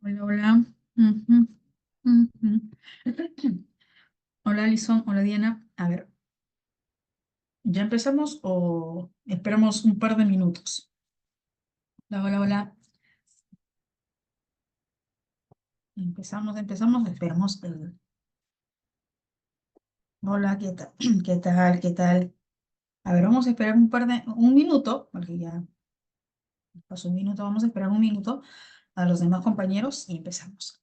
Hola, hola. Ujú, ujú. Hola, Alison. Hola, Diana. A ver, ¿ya empezamos o esperamos un par de minutos? Hola, hola, hola. Empezamos, esperamos Hola, ¿qué tal? ¿Qué tal? ¿Qué tal? A ver, vamos a esperar un minuto, porque ya pasó un minuto, vamos a esperar un minuto a los demás compañeros y empezamos.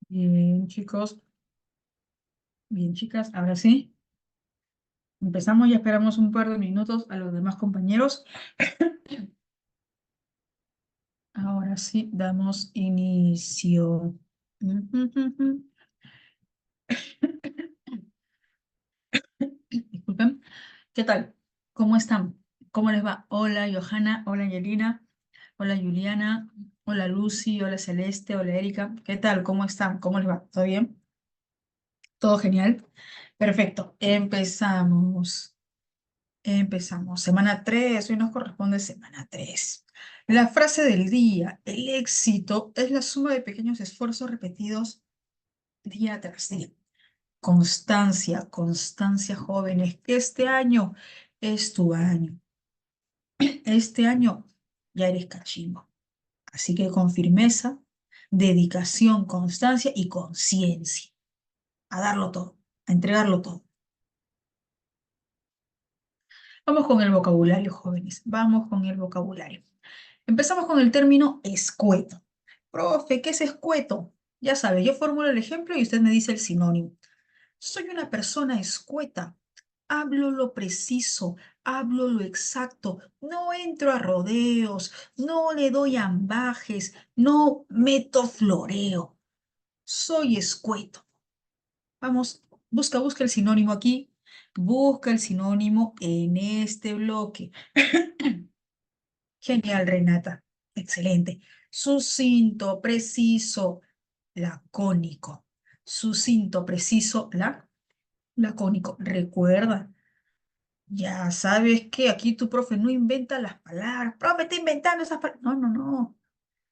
Bien, chicos, bien, chicas, ahora sí. Empezamos y esperamos un par de minutos a los demás compañeros. Ahora sí, damos inicio. Disculpen. ¿Qué tal? ¿Cómo están? ¿Cómo les va? Hola, Johanna. Hola, Angelina. Hola, Juliana. Hola, Lucy. Hola, Celeste. Hola, Erika. ¿Qué tal? ¿Cómo están? ¿Cómo les va? ¿Todo bien? ¿Todo genial? Perfecto. Empezamos. Empezamos. Semana 3. Hoy nos corresponde semana 3. La frase del día. El éxito es la suma de pequeños esfuerzos repetidos día tras día. Constancia, constancia, jóvenes, que este año es tu año. Este año ya eres cachimbo. Así que con firmeza, dedicación, constancia y conciencia. A darlo todo, a entregarlo todo. Vamos con el vocabulario, jóvenes. Vamos con el vocabulario. Empezamos con el término escueto. Profe, ¿qué es escueto? Ya sabe, yo formulo el ejemplo y usted me dice el sinónimo. Soy una persona escueta. Hablo lo preciso, hablo lo exacto. No entro a rodeos, no le doy ambajes, no meto floreo. Soy escueto. Vamos, busca el sinónimo aquí. Busca el sinónimo en este bloque. Genial, Renata. Excelente. Sucinto, preciso, lacónico. Sucinto, preciso, lacónico. Recuerda, ya sabes que aquí tu profe no inventa las palabras. Profe, está inventando esas palabras. No, no, no.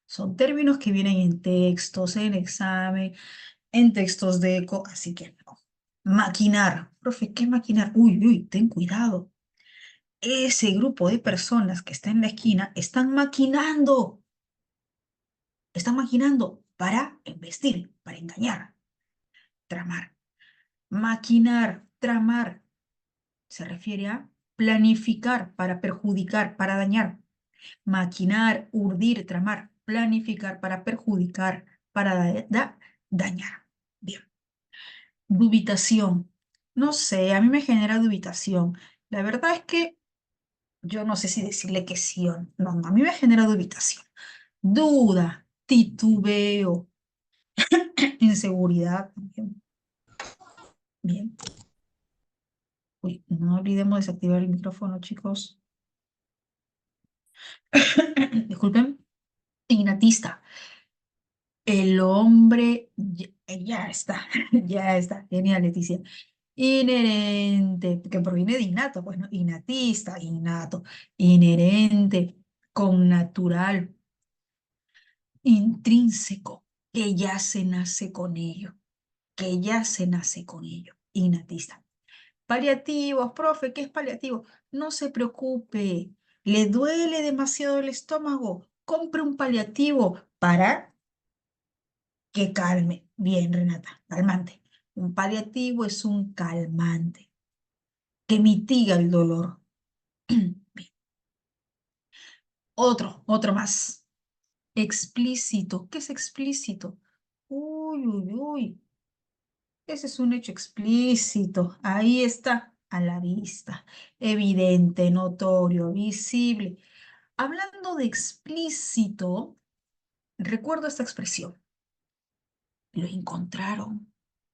Son términos que vienen en textos, en examen, en textos de eco, así que no. Maquinar. Profe, ¿qué maquinar? Uy, uy, ten cuidado. Ese grupo de personas que está en la esquina están maquinando para investir, para engañar, tramar. Maquinar, tramar, se refiere a planificar para perjudicar, para dañar. Maquinar, urdir, tramar, planificar para perjudicar, para dañar. Bien. Dubitación. No sé, a mí me genera dubitación. La verdad es que yo no sé si decirle que sí o no. No, no, a mí me genera dubitación. Duda, titubeo, inseguridad. Bien, bien. Uy, no olvidemos desactivar el micrófono, chicos. Disculpen. Ignatista. El hombre, ya está, ya está. Genial, Leticia. Inherente, que proviene de innato, pues, ¿no? Innatista, innato, inherente, connatural, intrínseco, que ya se nace con ello, que ya se nace con ello, innatista. Paliativos, profe, ¿qué es paliativo? No se preocupe, le duele demasiado el estómago, compre un paliativo para que calme. Bien, Renata, calmante. Un paliativo es un calmante que mitiga el dolor. Bien. Otro más. Explícito. ¿Qué es explícito? Uy, uy, uy. Ese es un hecho explícito. Ahí está, a la vista. Evidente, notorio, visible. Hablando de explícito, recuerdo esta expresión. Lo encontraron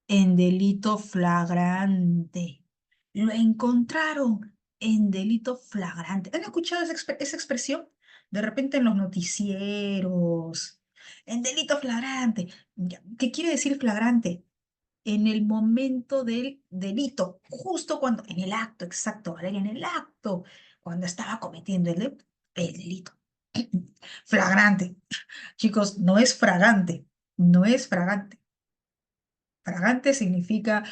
en delito flagrante. Lo encontraron en delito flagrante. ¿Han escuchado esa expresión? De repente en los noticieros. En delito flagrante. Ya, ¿qué quiere decir flagrante? En el momento del delito, justo cuando, en el acto, exacto, Valeria, en el acto, cuando estaba cometiendo el delito. Flagrante. Chicos, no es fragante, no es fragante. Fragante significa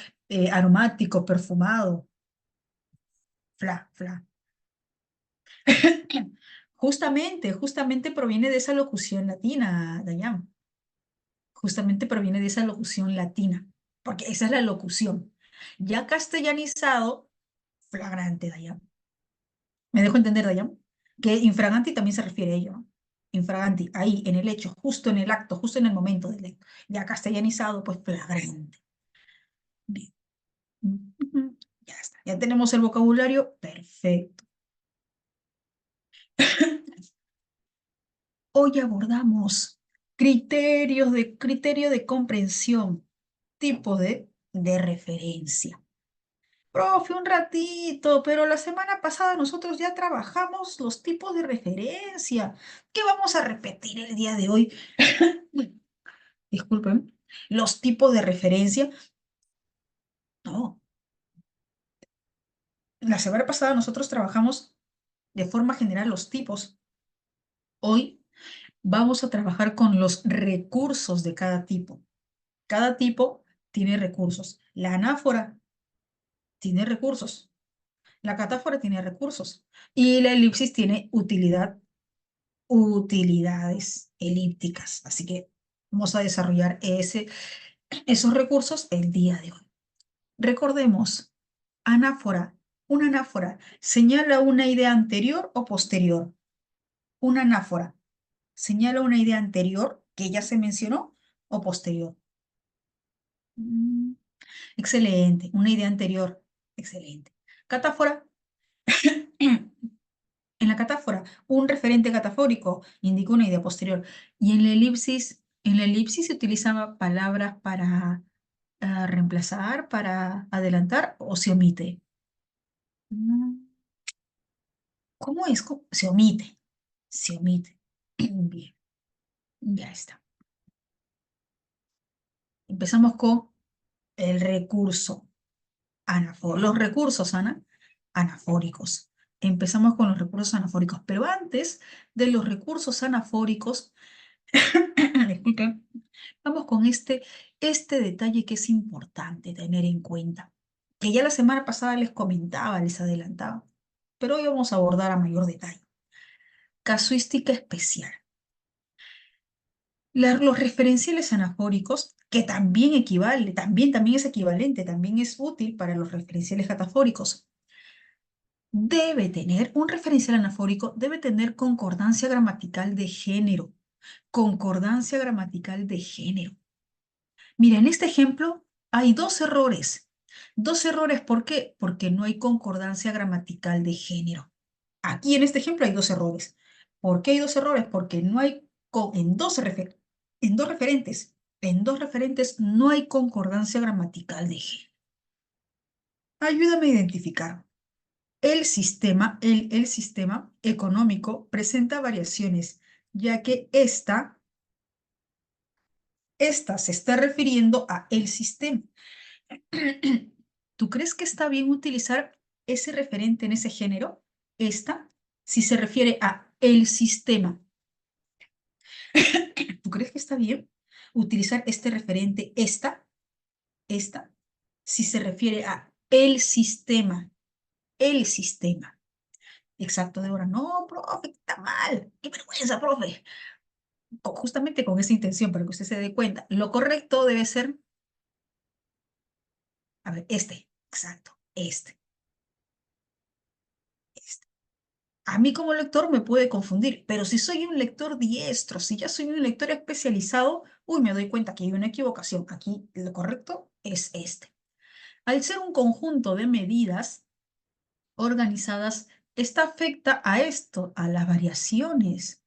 aromático, perfumado. Fla. Justamente proviene de esa locución latina, Dayan. Justamente proviene de esa locución latina, porque esa es la locución. Ya castellanizado, flagrante, Dayan. ¿Me dejo entender, Dayan? Que infraganti también se refiere a ello, ¿no? Infraganti, ahí, en el hecho, justo en el acto, justo en el momento del acto. Ya castellanizado, pues flagrante. Bien. Ujú. Ya está, ya tenemos el vocabulario perfecto. Hoy abordamos criterio de comprensión, tipo de referencia. Profe, un ratito, pero la semana pasada nosotros ya trabajamos los tipos de referencia. ¿Qué vamos a repetir el día de hoy? Disculpen, los tipos de referencia. No, la semana pasada nosotros trabajamos de forma general los tipos. Hoy vamos a trabajar con los recursos de cada tipo. Cada tipo tiene recursos. La anáfora tiene recursos. La catáfora tiene recursos. Y la elipsis tiene utilidades elípticas. Así que vamos a desarrollar esos recursos el día de hoy. Recordemos, anáfora. Una anáfora señala una idea anterior o posterior. Una anáfora señala una idea anterior que ya se mencionó o posterior. Mm, Excelente, una idea anterior. Excelente. Catáfora. En la catáfora, un referente catafórico indica una idea posterior. Y en la elipsis se utilizan palabras para reemplazar, para adelantar o se omite. Mm, ¿Cómo es? Se omite. Se omite. Bien, ya está. Empezamos con el recurso. Los recursos, Ana, anafóricos. Empezamos con los recursos anafóricos, pero antes de los recursos anafóricos, disculpen, vamos con este detalle que es importante tener en cuenta, que ya la semana pasada les comentaba, les adelantaba, pero hoy vamos a abordar a mayor detalle. Casuística especial. Los referenciales anafóricos, que también equivale, también es equivalente, también es útil para los referenciales catafóricos. Un referencial anafórico debe tener concordancia gramatical de género. Concordancia gramatical de género. Mira, en este ejemplo Hay dos errores. Dos errores, ¿por qué? Porque no hay concordancia gramatical de género. Aquí en este ejemplo hay dos errores. ¿Por qué hay dos errores? Porque no hay, en dos referentes no hay concordancia gramatical de género. Ayúdame a identificar. El sistema económico presenta variaciones, ya que esta se está refiriendo a el sistema. ¿Tú crees que está bien utilizar ese referente en ese género? Esta, si se refiere a el sistema. ¿Tú crees que está bien utilizar este referente, esta, si se refiere a el sistema? El sistema. Exacto, Débora. No, profe, está mal. Qué vergüenza, profe. Justamente con esa intención, para que usted se dé cuenta. Lo correcto debe ser, a ver, exacto, este. A mí como lector me puede confundir, pero si soy un lector diestro, si ya soy un lector especializado, uy, me doy cuenta que hay una equivocación. Aquí lo correcto es este. Al ser un conjunto de medidas organizadas, esta afecta a esto, a las variaciones.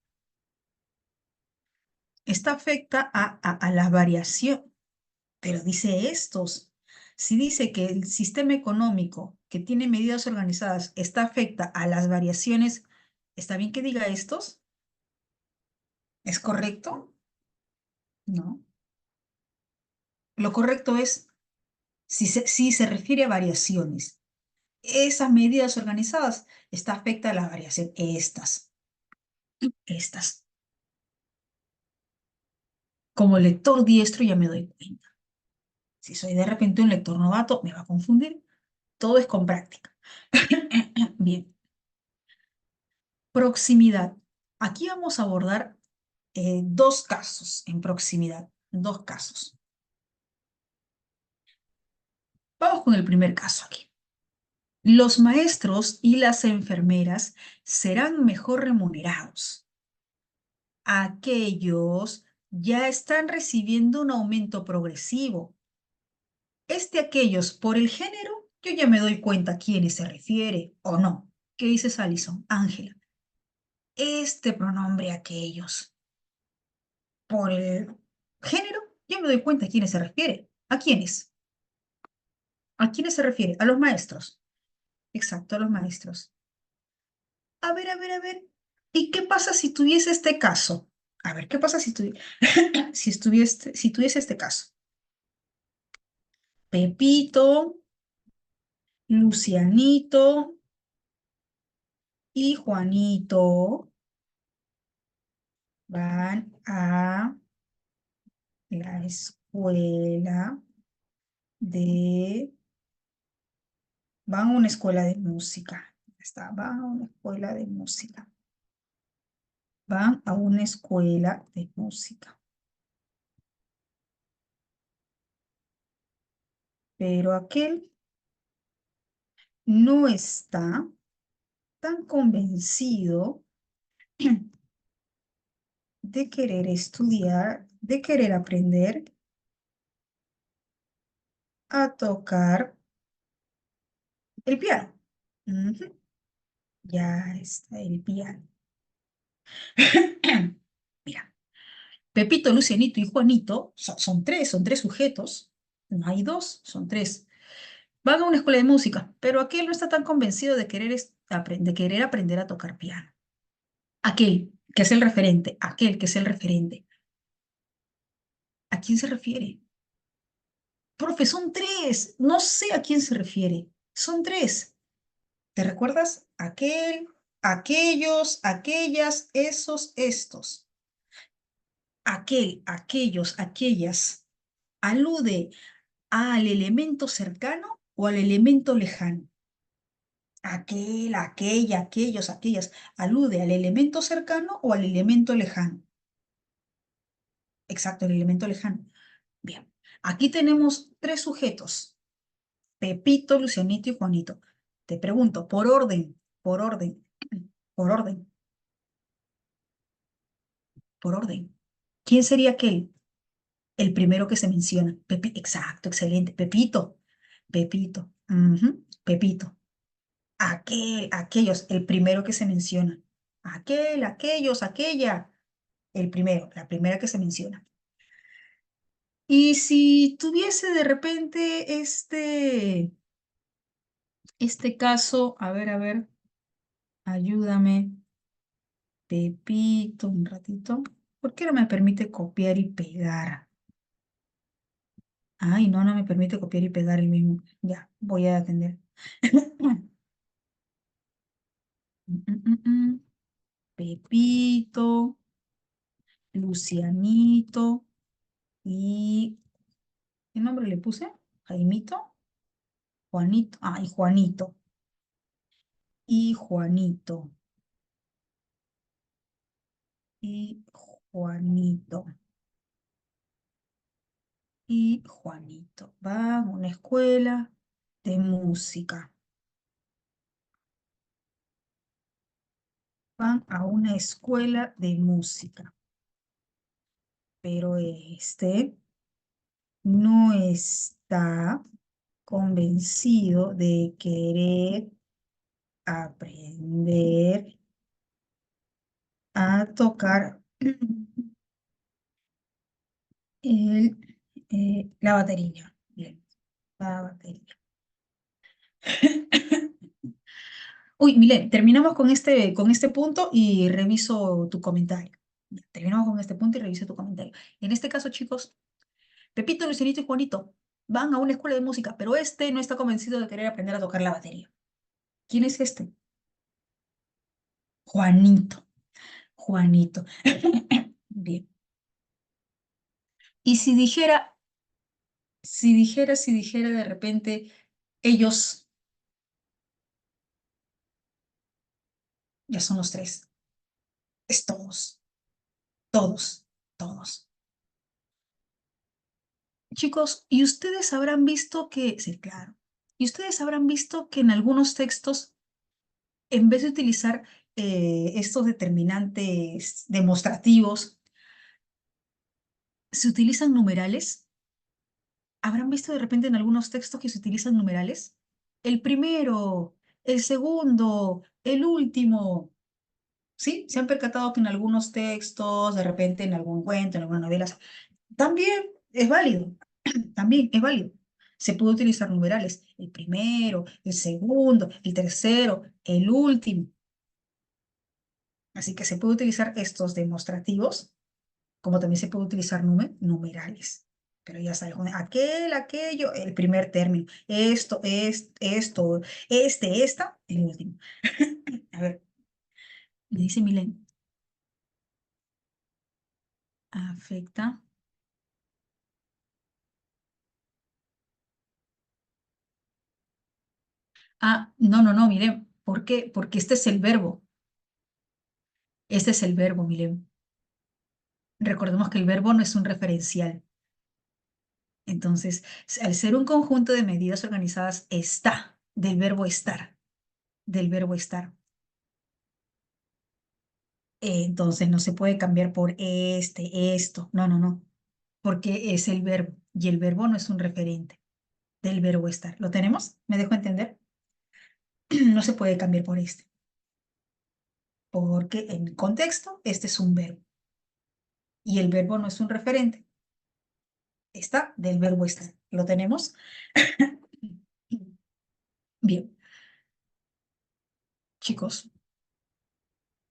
Esta afecta a la variación, pero dice estos. Si dice que el sistema económico que tiene medidas organizadas, esta afecta a las variaciones, ¿está bien que diga estos? ¿Es correcto? No. Lo correcto es si se refiere a variaciones. Esas medidas organizadas, esta afecta a la variación. Estas. Como lector diestro ya me doy cuenta. Si soy de repente un lector novato, me va a confundir. Todo es con práctica. Bien. Proximidad. Aquí vamos a abordar dos casos en proximidad. Dos casos. Vamos con el primer caso aquí. Los maestros y las enfermeras serán mejor remunerados. Aquellos ya están recibiendo un aumento progresivo. Aquellos, por el género, yo ya me doy cuenta a quiénes se refiere o no. ¿Qué dices, Alison? Ángela. Este pronombre aquellos. Por el género, ya me doy cuenta a quiénes se refiere. ¿A quiénes? ¿A quiénes se refiere? A los maestros. Exacto, a los maestros. A ver, a ver, a ver. ¿Y qué pasa si tuviese este caso? A ver, ¿qué pasa si tuviese este caso? Pepito, Lucianito y Juanito van a la escuela de... Van a una escuela de música. Van a una escuela de música. Van a una escuela de música. Pero aquel no está tan convencido de querer estudiar, de querer aprender a tocar el piano. Ujú, ya está el piano. Mira, Pepito, Lucianito y Juanito son tres sujetos. No hay dos, son tres. Van a una escuela de música, pero aquel no está tan convencido de de querer aprender a tocar piano. Aquel que es el referente, aquel que es el referente. ¿A quién se refiere? Profe, son tres. No sé a quién se refiere. Son tres. ¿Te recuerdas? Aquel, aquellos, aquellas, esos, estos. Aquel, aquellos, aquellas. ¿Alude al elemento cercano o al elemento lejano? Aquel, aquella, aquellos, aquellas. ¿Alude al elemento cercano o al elemento lejano? Exacto, el elemento lejano. Bien. Aquí tenemos tres sujetos. Pepito, Lucianito y Juanito. Te pregunto, por orden, por orden, por orden. ¿Quién sería aquel? El primero que se menciona. Exacto, excelente. Pepito. Pepito. Ujú, Pepito. Aquellos, el primero que se menciona. Aquellos, aquella. El primero, la primera que se menciona. Y si tuviese de repente este caso, a ver, ayúdame, Pepito, un ratito. ¿Por qué no me permite copiar y pegar? Ay, no, no me permite copiar y pegar el mismo. Ya, voy a atender. Mm. Pepito, Lucianito y... ¿Qué nombre le puse? Jaimito, Juanito. Ah, y Juanito. Y Juanito. Y Juanito. Y Juanito. Van a una escuela de música. Van a una escuela de música. Pero no está convencido de querer aprender a tocar el, la batería. Bien, la batería. Uy, Milen, terminamos con este punto y reviso tu comentario. Ya, terminamos con este punto y reviso tu comentario. En este caso, chicos, Pepito, Lucianito y Juanito van a una escuela de música, pero este no está convencido de querer aprender a tocar la batería. ¿Quién es este? Juanito. Juanito. Bien. Y si dijera de repente, ellos ya son los tres. Es todos, todos, todos. Chicos, y ustedes habrán visto que, sí, claro, y ustedes habrán visto que en algunos textos, en vez de utilizar estos determinantes demostrativos, se utilizan numerales. ¿Habrán visto de repente en algunos textos que se utilizan numerales? El primero, el segundo, el último. ¿Sí? ¿Se han percatado que en algunos textos, de repente en algún cuento, en alguna novela, también es válido? También es válido. Se puede utilizar numerales. El primero, el segundo, el tercero, el último. Así que se puede utilizar estos demostrativos, como también se puede utilizar numerales. Pero ya sabes, aquel, aquello, el primer término. Esto, esta, el último. A ver, me dice Milen, afecta. Ah, no, no, no, Milen. ¿Por qué? Porque este es el verbo. Este es el verbo, Milen. Recordemos que el verbo no es un referencial. Entonces, al ser un conjunto de medidas organizadas, está, del verbo estar, del verbo estar. Entonces, no se puede cambiar por esto. No, no, no, porque es el verbo y el verbo no es un referente del verbo estar. ¿Lo tenemos? ¿Me dejo entender? No se puede cambiar por porque en el contexto este es un verbo y el verbo no es un referente. Está del verbo estar. ¿Lo tenemos? Bien, chicos.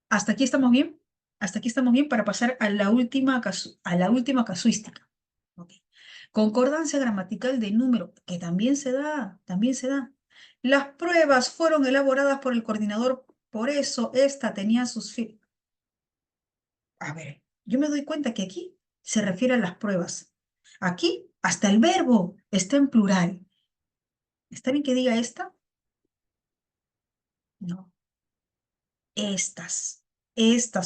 ¿Hasta aquí estamos bien? Hasta aquí estamos bien para pasar a la última casuística. Ok. Concordancia gramatical de número, que también se da, también se da. Las pruebas fueron elaboradas por el coordinador, por eso esta tenía sus... A ver, yo me doy cuenta que aquí se refiere a las pruebas. Aquí hasta el verbo está en plural. ¿Está bien que diga esta? No. Estas,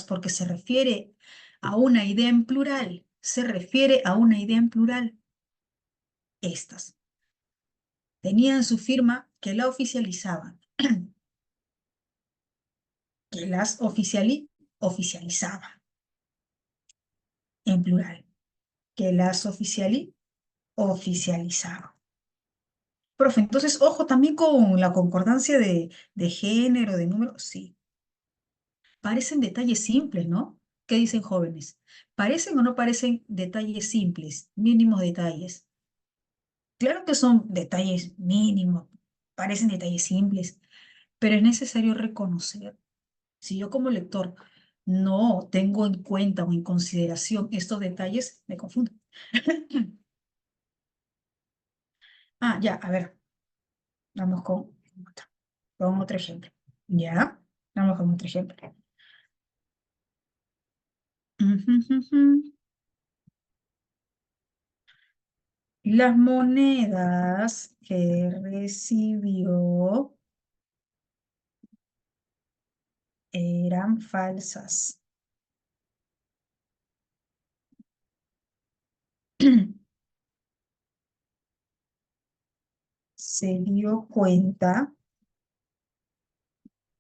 porque se refiere a una idea en plural, se refiere a una idea en plural. Estas tenían su firma que la oficializaban, que oficializaban en plural, que las oficializaron. Profe, entonces, ojo también con la concordancia de género, de número. Sí, parecen detalles simples, ¿no? ¿Qué dicen jóvenes? ¿Parecen o no parecen detalles simples, mínimos detalles? Claro que son detalles mínimos, parecen detalles simples, pero es necesario reconocer. Si yo como lector no tengo en cuenta o en consideración estos detalles, me confundo. Ah, ya, a ver, vamos con otro ejemplo. ¿Ya? Vamos con otro ejemplo. Ujú, ujú. Las monedas que recibió eran falsas. Se dio cuenta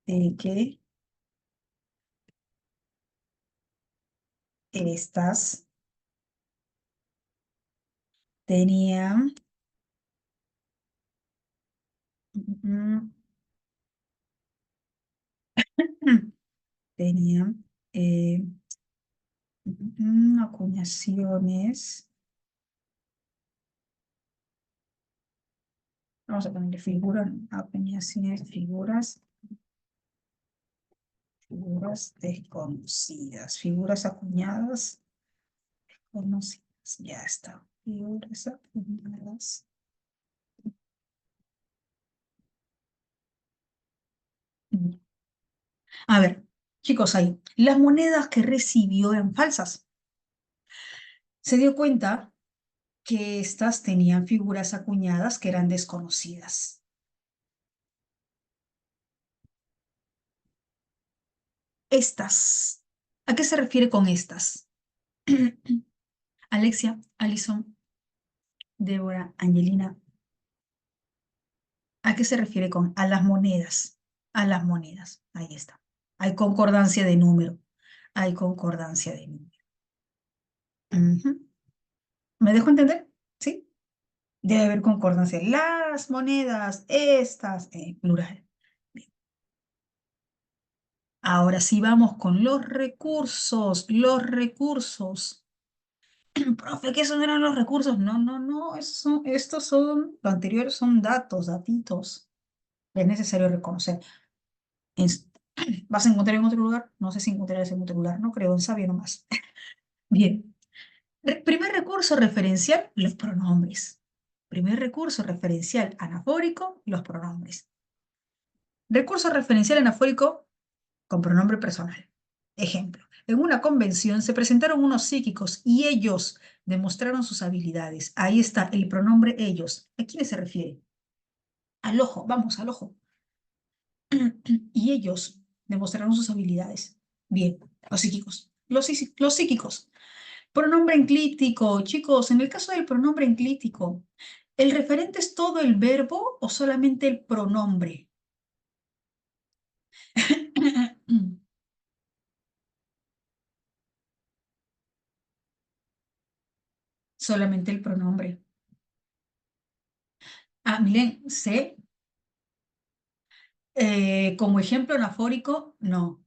de que estas tenían, mm, tenían acuñaciones, vamos a ponerle figuras, acuñaciones, figuras desconocidas, figuras acuñadas conocidas, ya está, figuras acuñadas. A ver, chicos, ahí, las monedas que recibió eran falsas. Se dio cuenta que estas tenían figuras acuñadas que eran desconocidas. Estas. ¿A qué se refiere con estas? Alexia, Alison, Débora, Angelina, ¿a qué se refiere con a las monedas? A las monedas. Ahí está. Hay concordancia de número. Hay concordancia de número. Ujú. ¿Me dejo entender? ¿Sí? Debe haber concordancia. Las monedas, estas, plural. Bien. Ahora sí vamos con los recursos. Los recursos. Profe, ¿qué son eran los recursos? No, no, no. Estos son, lo anterior son datos, datitos. Es necesario reconocer. Es- ¿Vas a encontrar en otro lugar? No sé si encontrarás en otro lugar. No creo, en Sabio nomás. Bien. Primer recurso referencial, los pronombres. Primer recurso referencial anafórico, los pronombres. Recurso referencial anafórico con pronombre personal. Ejemplo, en una convención se presentaron unos psíquicos y ellos demostraron sus habilidades. Ahí está el pronombre ellos. ¿A quiénes se refiere? Al ojo, vamos, al ojo. Y ellos demostraron sus habilidades. Bien, los psíquicos. Los psíquicos. Pronombre enclíptico. Chicos, en el caso del pronombre enclíptico, ¿el referente es todo el verbo o solamente el pronombre? Solamente el pronombre. Ah, miren, sé, como ejemplo anafórico, no.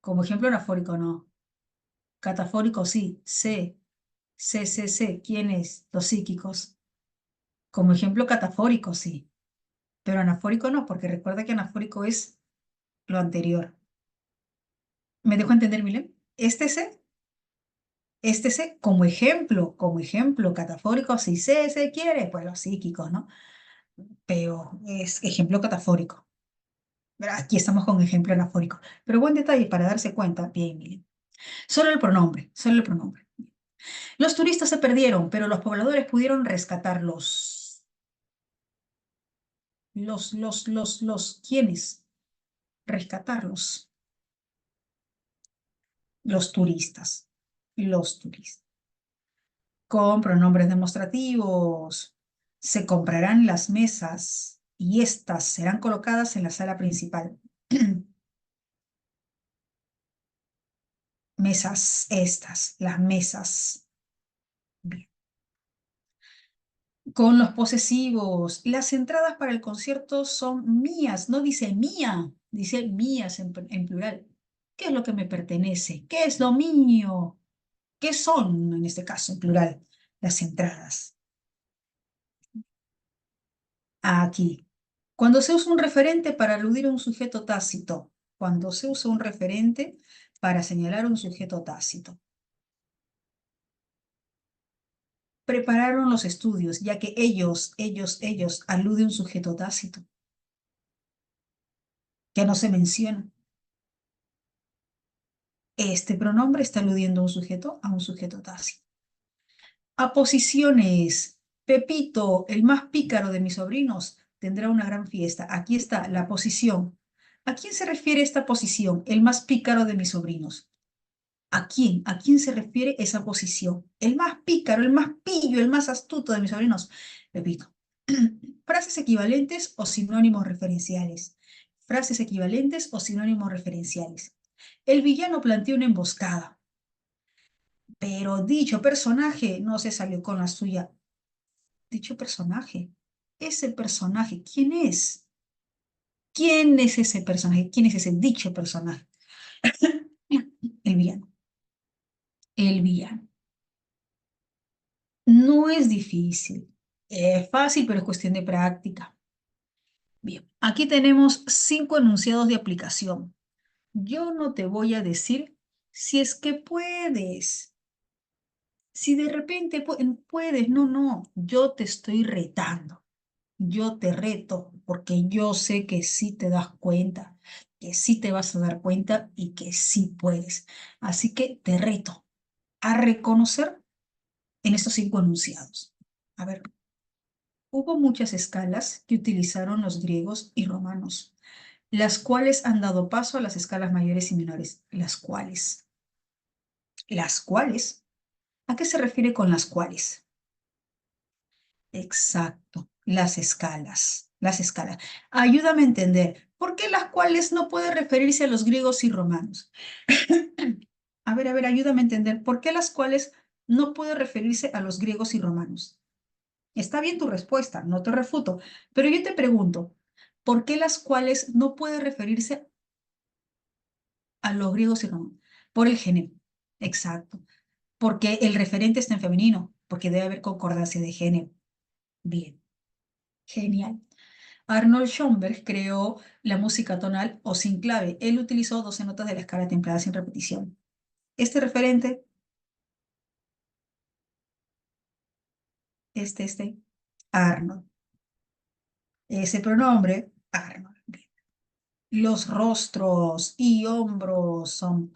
Como ejemplo anafórico, no. Catafórico, sí. Sé. ¿Quién es? Los psíquicos. Como ejemplo catafórico, sí. Pero anafórico no, porque recuerda que anafórico es lo anterior. ¿Me dejo entender, Milen? Este sé como ejemplo catafórico, si se quiere, pues los psíquicos, ¿no? Pero es ejemplo catafórico. Pero aquí estamos con ejemplo anafórico. Pero buen detalle para darse cuenta, bien, Milen. Solo el pronombre, solo el pronombre. Los turistas se perdieron, pero los pobladores pudieron rescatarlos. ¿Quiénes? Rescatarlos. Los turistas. Los turistas. Con pronombres demostrativos. Se comprarán las mesas y estas serán colocadas en la sala principal. Mesas, estas, las mesas. Con los posesivos, las entradas para el concierto son mías, no dice mía, dice mías en plural. ¿Qué es lo que me pertenece? ¿Qué es lo mío? ¿Qué son, en este caso, en plural, las entradas? Aquí. Cuando se usa un referente para aludir a un sujeto tácito. Cuando se usa un referente para señalar un sujeto tácito. Prepararon los estudios, ya que ellos alude a un sujeto tácito, que no se menciona. Este pronombre está aludiendo a un sujeto tácito. Aposiciones. Pepito, el más pícaro de mis sobrinos, tendrá una gran fiesta. Aquí está la posición. ¿A quién se refiere esta posición? El más pícaro de mis sobrinos. ¿A quién? ¿A quién se refiere esa posición? El más pícaro, el más pillo, el más astuto de mis sobrinos. Pepito. Frases equivalentes o sinónimos referenciales. Frases equivalentes o sinónimos referenciales. El villano planteó una emboscada, pero dicho personaje no se salió con la suya. Dicho personaje, ese personaje, ¿quién es? ¿Quién es ese personaje? ¿Quién es ese dicho personaje? El villano. El villano. No es difícil. Es fácil, pero es cuestión de práctica. Bien, aquí tenemos 5 enunciados de aplicación. Yo no te voy a decir si es que puedes. Si de repente puedes, no, no, yo te estoy retando. Yo te reto porque yo sé que sí te das cuenta, que sí te vas a dar cuenta y que sí puedes. Así que te reto a reconocer en estos 5 enunciados. A ver, hubo muchas escalas que utilizaron los griegos y romanos, las cuales han dado paso a las escalas mayores y menores. Las cuales. Las cuales. ¿A qué se refiere con las cuales? Exacto, las escalas, las escalas. Ayúdame a entender, ¿por qué las cuales no puede referirse a los griegos y romanos? A ver, ayúdame a entender, ¿por qué las cuales no puede referirse a los griegos y romanos? Está bien tu respuesta, no te refuto, pero yo te pregunto, ¿por qué las cuales no puede referirse a los griegos y romanos? Por el género, exacto, porque el referente está en femenino, porque debe haber concordancia de género. Bien, genial. Arnold Schoenberg creó la música tonal o sin clave. Él utilizó 12 notas de la escala templada sin repetición. Este referente, Arnold. Ese pronombre, Arnold. Bien. Los rostros y hombros son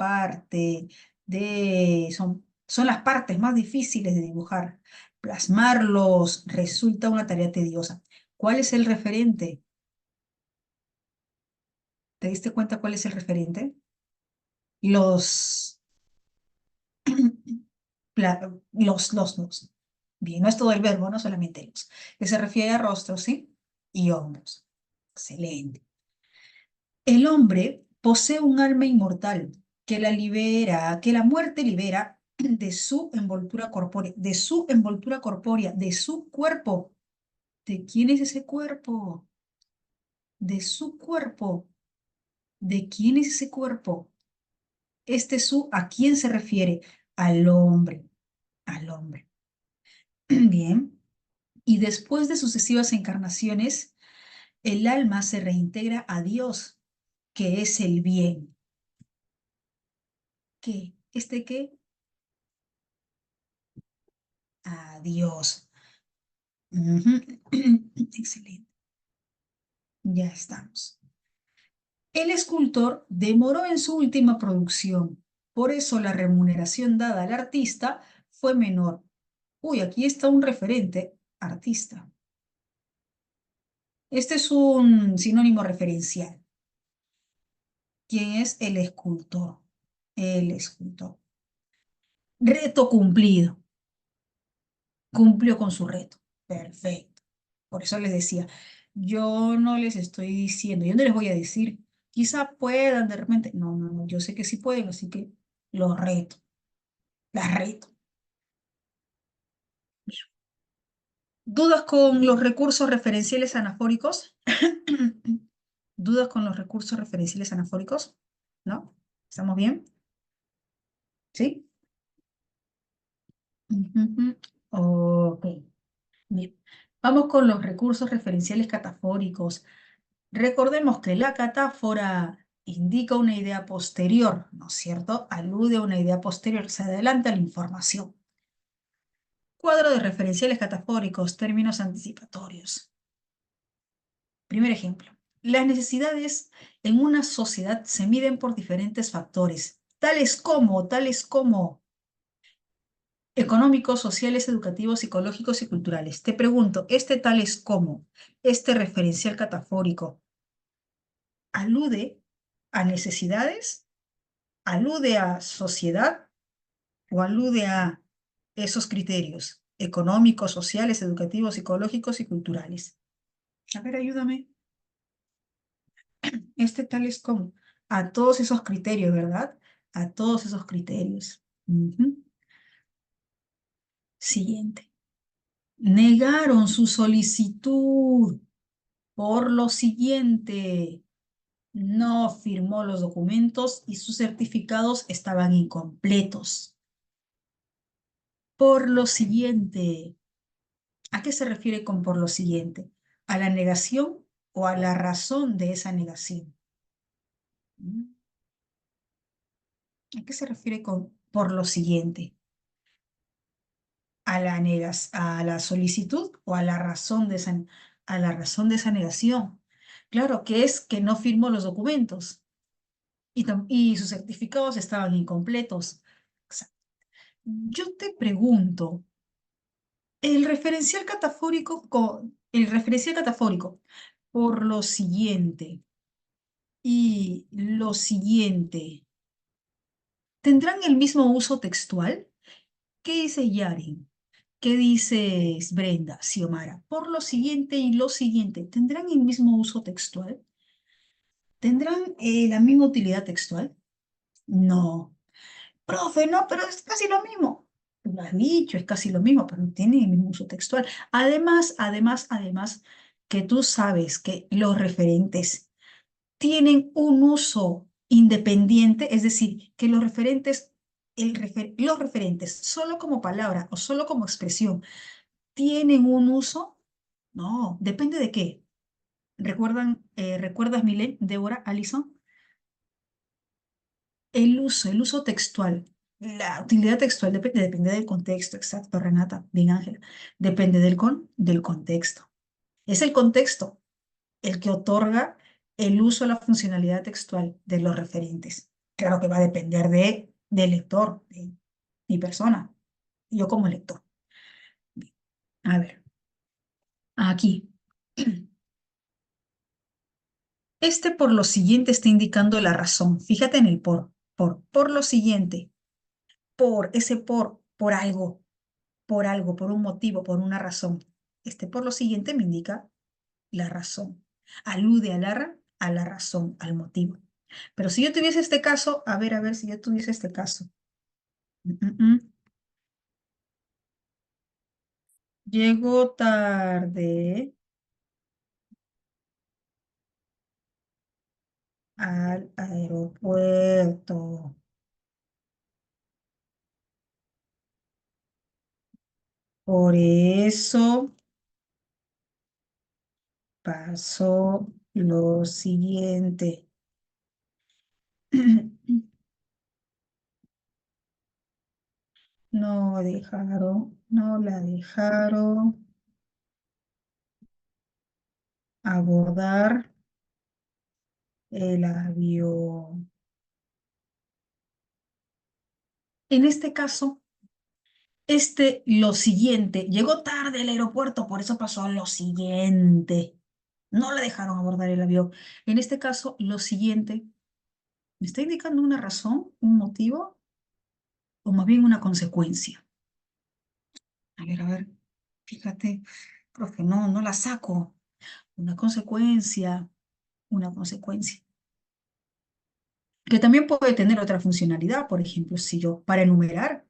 son las partes más difíciles de dibujar. Plasmarlos resulta una tarea tediosa. ¿Cuál es el referente? ¿Te diste cuenta cuál es el referente? Los los. Bien, no es todo el verbo, no solamente los. Que se refiere a rostros, ¿sí? Y hombros. Excelente. El hombre posee un alma inmortal que la muerte libera de su envoltura corpórea, de su envoltura corpórea, de su cuerpo. ¿De quién es ese cuerpo? De su cuerpo. ¿De quién es ese cuerpo? ¿A quién se refiere? Al hombre, al hombre. Bien. Y después de sucesivas encarnaciones, el alma se reintegra a Dios, que es el bien. ¿Qué? ¿Este qué? A Dios. Ujú. Excelente. Ya estamos. El escultor demoró en su última producción, por eso la remuneración dada al artista fue menor. Uy, aquí está un referente, artista. Este es un sinónimo referencial. ¿Quién es el escultor? El escultor. Reto cumplido. Cumplió con su reto. Perfecto. Por eso les decía, yo no les estoy diciendo, yo no les voy a decir, quizá puedan de repente. No, no, no, yo sé que sí pueden, así que los reto, las reto. ¿Dudas con los recursos referenciales anafóricos? ¿Dudas con los recursos referenciales anafóricos? ¿No? ¿Estamos bien? ¿Sí? Ujú. Ok, bien. Vamos con los recursos referenciales catafóricos. Recordemos que la catáfora indica una idea posterior, ¿no es cierto? Alude a una idea posterior, se adelanta la información. Cuadro de referenciales catafóricos, términos anticipatorios. Primer ejemplo. Las necesidades en una sociedad se miden por diferentes factores, tales como económicos, sociales, educativos, psicológicos y culturales. Te pregunto, ¿este tales como, este referencial catafórico, alude a necesidades, alude a sociedad o alude a esos criterios económicos, sociales, educativos, psicológicos y culturales? A ver, ayúdame. Este tal es como a todos esos criterios, ¿verdad? A todos esos criterios. Ujú. Siguiente. Negaron su solicitud por lo siguiente. No firmó los documentos y sus certificados estaban incompletos. Por lo siguiente. ¿A qué se refiere con por lo siguiente? ¿A la negación o a la razón de esa negación? ¿Mm? ¿A qué se refiere con por lo siguiente? ¿A la solicitud o a la razón de a la razón de esa negación? Claro, que es que no firmó los documentos y sus certificados estaban incompletos. Yo te pregunto, el referencial catafórico, por lo siguiente y lo siguiente, ¿tendrán el mismo uso textual? ¿Qué dice Yarin? ¿Qué dices, Brenda, Xiomara? Por lo siguiente y lo siguiente, ¿tendrán el mismo uso textual? ¿Tendrán la misma utilidad textual? No. Profe, no, pero es casi lo mismo. Lo has dicho, es casi lo mismo, pero no tiene el mismo uso textual. Además, que tú sabes que los referentes tienen un uso independiente, es decir, que los referentes, solo como palabra o solo como expresión, ¿tienen un uso? No, depende de qué. ¿Recuerdas, Milen, Débora, Alison? El uso textual. La utilidad textual depende del contexto, exacto, Renata, bien Ángela. Depende del contexto. Es el contexto el que otorga el uso, la funcionalidad textual de los referentes. Claro que va a depender del lector, de mi persona, yo como lector. A ver, aquí. Este por lo siguiente está indicando la razón. Fíjate en el por lo siguiente, por algo, por un motivo, por una razón. Este por lo siguiente me indica la razón. Alude a la razón, al motivo. Pero si yo tuviese este caso, a ver si yo tuviese este caso. Mm, mm, mm. Llego tarde al aeropuerto. Por eso pasó lo siguiente. No la dejaron abordar el avión. En este caso, lo siguiente, llegó tarde al aeropuerto, por eso pasó lo siguiente. No la dejaron abordar el avión. En este caso, lo siguiente, ¿me está indicando una razón, un motivo o más bien una consecuencia? A ver, fíjate, profe, no la saco. Una consecuencia, una consecuencia. Que también puede tener otra funcionalidad, por ejemplo, si yo, para enumerar.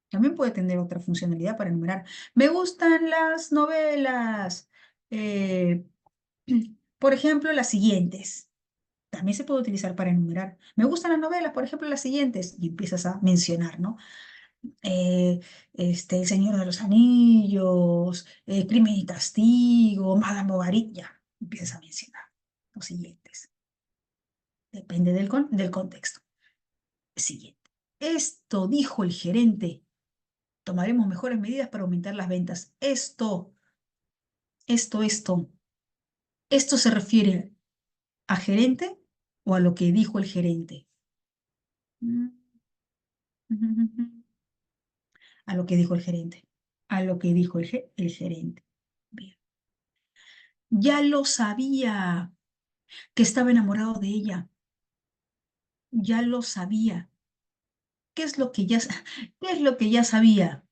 También puede tener otra funcionalidad para enumerar. Me gustan las novelas. eh, por ejemplo, las siguientes. También se puede utilizar para enumerar. Me gustan las novelas, por ejemplo, las siguientes. Y empiezas a mencionar, ¿no? El Señor de los Anillos, Crimen y Castigo, Madame Bovary. Ya, empiezas a mencionar los siguientes. Depende del contexto. Siguiente. Esto dijo el gerente. Tomaremos mejores medidas para aumentar las ventas. Esto. ¿Esto se refiere a gerente o a lo que dijo el gerente? Mm, A lo que dijo el gerente. A lo que dijo el gerente. Bien. Ya lo sabía que estaba enamorado de ella. Ya lo sabía. ¿Qué es lo que ya, qué es lo que ya sabía?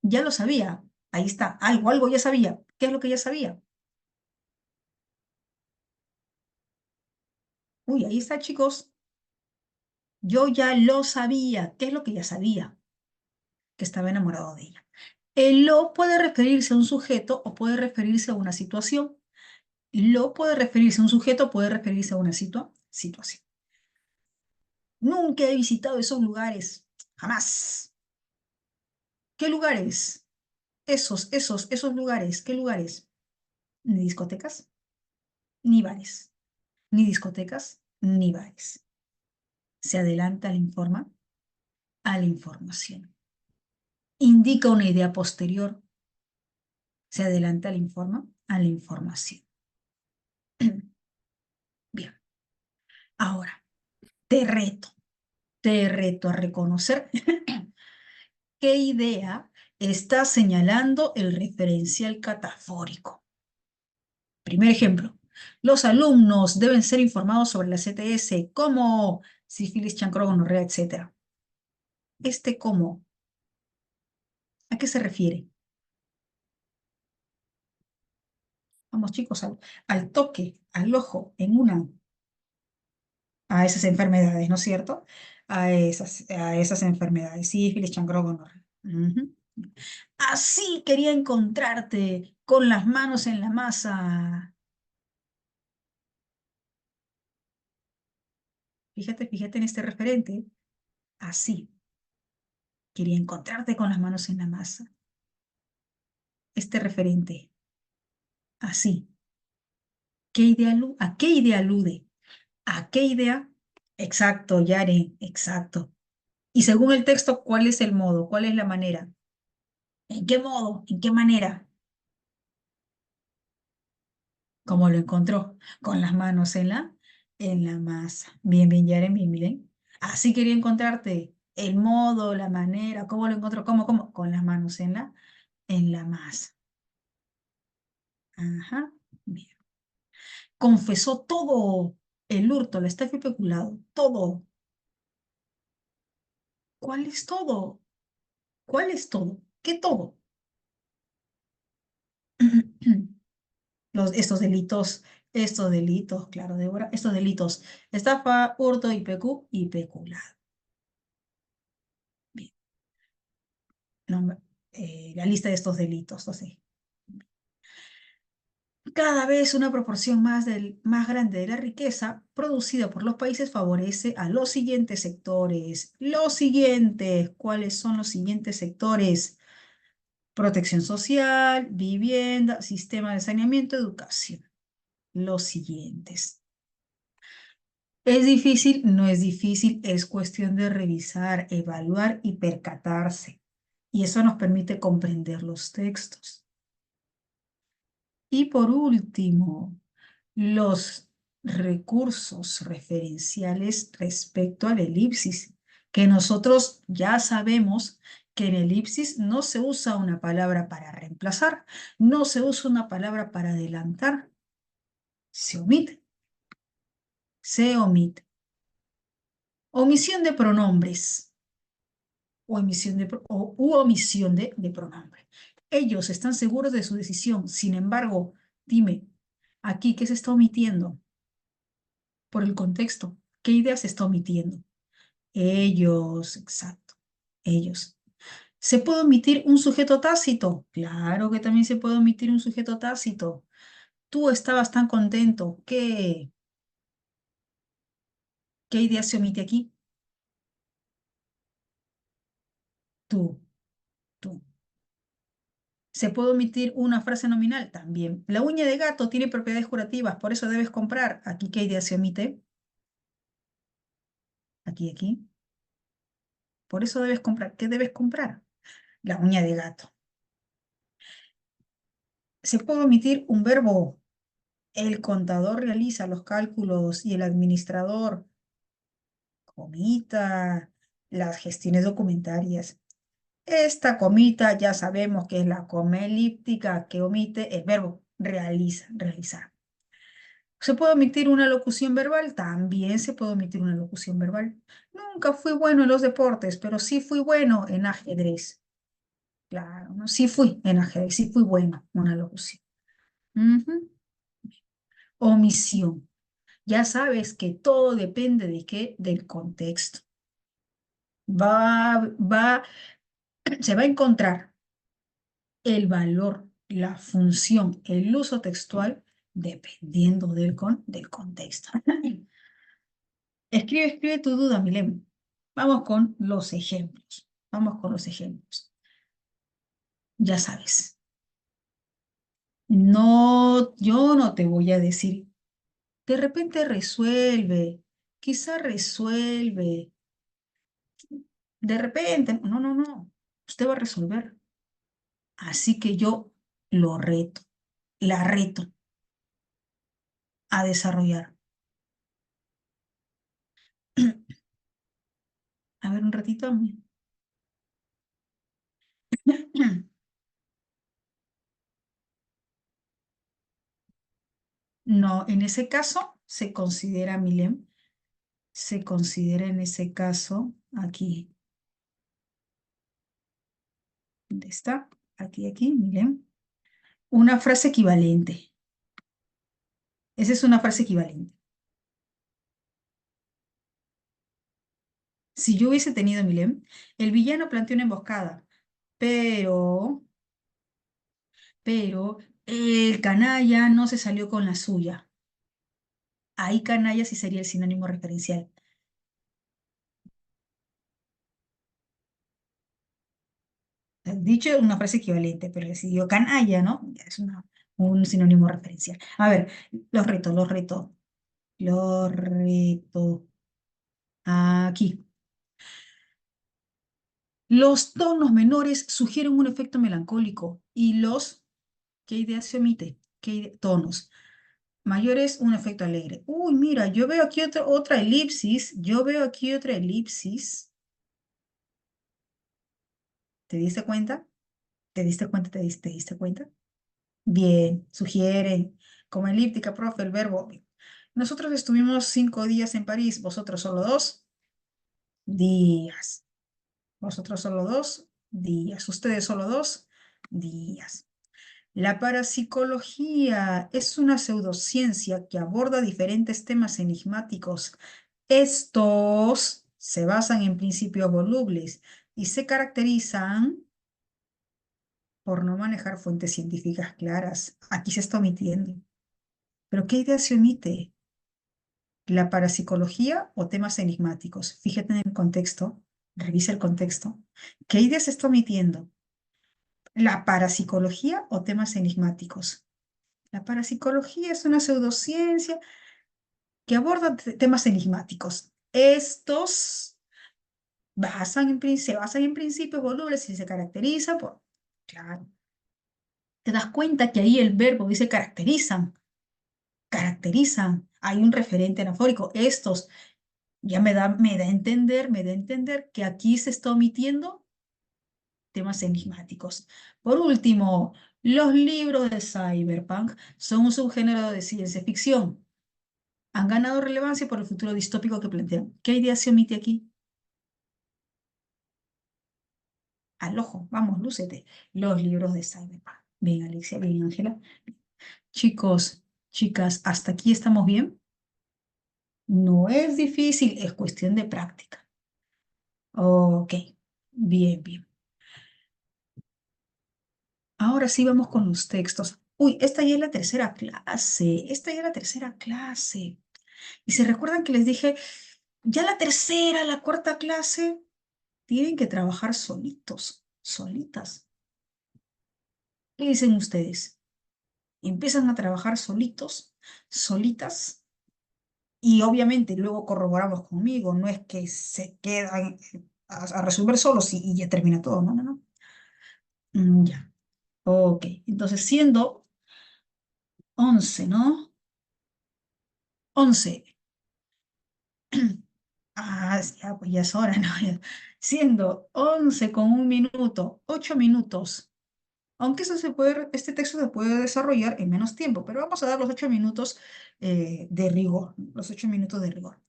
Ya lo sabía. Ahí está. Algo ya sabía. ¿Qué es lo que ya sabía? Uy, ahí está, chicos. Yo ya lo sabía. ¿Qué es lo que ya sabía? Que estaba enamorado de ella. El lo puede referirse a un sujeto o puede referirse a una situación. Lo puede referirse a un sujeto o puede referirse a una situación. Nunca he visitado esos lugares. Jamás. ¿Qué lugares? Esos lugares. ¿Qué lugares? Ni discotecas, ni bares. Ni discotecas, ni bares. Se adelanta a la información. Indica una idea posterior. Se adelanta a la información. Bien, ahora te reto, te reto a reconocer qué idea está señalando el referencial catafórico. Primer ejemplo, los alumnos deben ser informados sobre la CTS como sífilis, chancro, gonorrea, etc. Este cómo, ¿a qué se refiere? Vamos chicos, al toque, al ojo, a esas enfermedades, ¿no es cierto? A esas enfermedades, sífilis, chancro, gonorrea. Ujú. Así quería encontrarte con las manos en la masa. Fíjate en este referente. Así quería encontrarte con las manos en la masa. Este referente. Así. ¿A qué idea alude? ¿A qué idea? Exacto, Yare, exacto. Y según el texto, ¿cuál es el modo? ¿Cuál es la manera? ¿En qué modo? ¿En qué manera? ¿Cómo lo encontró? Con las manos en la masa. Bien, bien, Yaren, bien, bien. Así quería encontrarte. El modo, la manera, ¿cómo lo encontró? ¿Cómo? Con las manos en la masa. Ajá, bien. Confesó todo el hurto, la estafa y peculado. Todo. ¿Cuál es todo? ¿Cuál es todo? ¿Qué todo? Estos delitos, claro, Débora, estos delitos, estafa, hurto, y peculado. Bien, la lista de estos delitos, no sé. Cada vez una proporción más grande de la riqueza producida por los países favorece a los siguientes sectores. Los siguientes, ¿cuáles son los siguientes sectores? Protección social, vivienda, sistema de saneamiento, educación. Los siguientes. ¿Es difícil? No es difícil, es cuestión de revisar, evaluar y percatarse. Y eso nos permite comprender los textos. Y por último, los recursos referenciales respecto a la elipsis, que nosotros ya sabemos que en elipsis no se usa una palabra para reemplazar, no se usa una palabra para adelantar, se omite, se omite. Omisión de pronombres. U omisión de pronombre. Ellos están seguros de su decisión. Sin embargo, dime, aquí, ¿qué se está omitiendo? Por el contexto, ¿qué idea se está omitiendo? Ellos, exacto, ellos. ¿Se puede omitir un sujeto tácito? Claro que también se puede omitir un sujeto tácito. Tú estabas tan contento. ¿Qué idea se omite aquí? Tú, tú. ¿Se puede omitir una frase nominal? También. La uña de gato tiene propiedades curativas, por eso debes comprar. Aquí, ¿qué idea se omite? Aquí, aquí. Por eso debes comprar. ¿Qué debes comprar? La uña de gato. ¿Se puede omitir un verbo? El contador realiza los cálculos y el administrador comita las gestiones documentarias. Esta comita ya sabemos que es la coma elíptica que omite el verbo realiza, realizar. ¿Se puede omitir una locución verbal? También se puede omitir una locución verbal. Nunca fui bueno en los deportes, pero sí fui bueno en ajedrez. Claro, ¿no? Sí fui en ajedrez, sí fui bueno, una locución. Ujú. Omisión. Ya sabes que todo depende de qué, del contexto. Va, va, se va a encontrar el valor, la función, el uso textual, dependiendo del contexto. Escribe tu duda, Milena. Vamos con los ejemplos. Vamos con los ejemplos. Ya sabes. No, yo no te voy a decir. De repente resuelve. Quizá resuelve. De repente. No, no, no. Usted va a resolver. Así que yo lo reto. La reto a desarrollar. A ver, un ratito. No, en ese caso se considera, Milem, se considera en ese caso aquí. ¿Dónde está? Aquí, miren. Una frase equivalente. Esa es una frase equivalente. Si yo hubiese tenido Milem, el villano planteó una emboscada, pero, pero el canalla no se salió con la suya. Ahí canalla sí sería el sinónimo referencial. Dicho una frase equivalente, pero decidió canalla, ¿no? Ya es un sinónimo referencial. A ver, los reto. Aquí. Los tonos menores sugieren un efecto melancólico y ¿qué idea se omite? Tonos mayores, un efecto alegre. Uy, mira, yo veo aquí otra elipsis, yo veo aquí otra elipsis. ¿Te diste cuenta? ¿Te diste cuenta? ¿Te diste cuenta? Bien, sugiere, como elíptica, profe, el verbo. Nosotros estuvimos 5 días en París, vosotros solo 2 días. Vosotros solo 2 días. Ustedes solo 2 días. La parapsicología es una pseudociencia que aborda diferentes temas enigmáticos. Estos se basan en principios volubles y se caracterizan por no manejar fuentes científicas claras. Aquí se está omitiendo. ¿Pero qué idea se omite? ¿La parapsicología o temas enigmáticos? Fíjate en el contexto, revisa el contexto. ¿Qué idea se está omitiendo? ¿La parapsicología o temas enigmáticos? La parapsicología es una pseudociencia que aborda temas enigmáticos. Estos se basan en principios volubles y se caracterizan por... Claro, te das cuenta que ahí el verbo dice caracterizan, caracterizan. Hay un referente anafórico. Estos ya me da a entender que aquí se está omitiendo temas enigmáticos. Por último, los libros de cyberpunk son un subgénero de ciencia ficción. Han ganado relevancia por el futuro distópico que plantean. ¿Qué idea se omite aquí? Al ojo, vamos, lúcete. Los libros de cyberpunk. Bien, Alexia, bien, Ángela. Chicos, chicas, ¿hasta aquí estamos bien? No es difícil, es cuestión de práctica. Ok, bien, bien. Ahora sí vamos con los textos. Uy, esta ya es la tercera clase. Esta ya es la tercera clase. Y se recuerdan que les dije, ya la tercera, la cuarta clase, tienen que trabajar solitos, solitas. ¿Qué dicen ustedes? Empiezan a trabajar solitos, solitas, y obviamente luego corroboramos conmigo. No es que se quedan a resolver solos y ya termina todo. No, no, no. Ya. Ok. Entonces, siendo 11, ¿no? 11. Ya, pues ya es hora, ¿no? Siendo 11 con 1 minuto, 8 minutos. Aunque este texto se puede desarrollar en menos tiempo, pero vamos a dar los 8 minutos de rigor, los 8 minutos de rigor,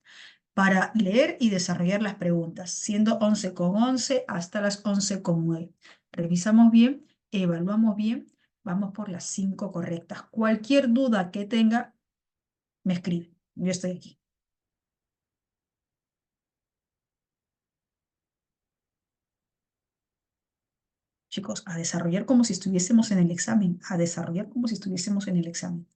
para leer y desarrollar las preguntas, siendo 11 con 11 hasta las 11 con 9. Revisamos bien, evaluamos bien, vamos por las 5 correctas. Cualquier duda que tenga, me escribe. Yo estoy aquí. Chicos, a desarrollar como si estuviésemos en el examen, a desarrollar como si estuviésemos en el examen.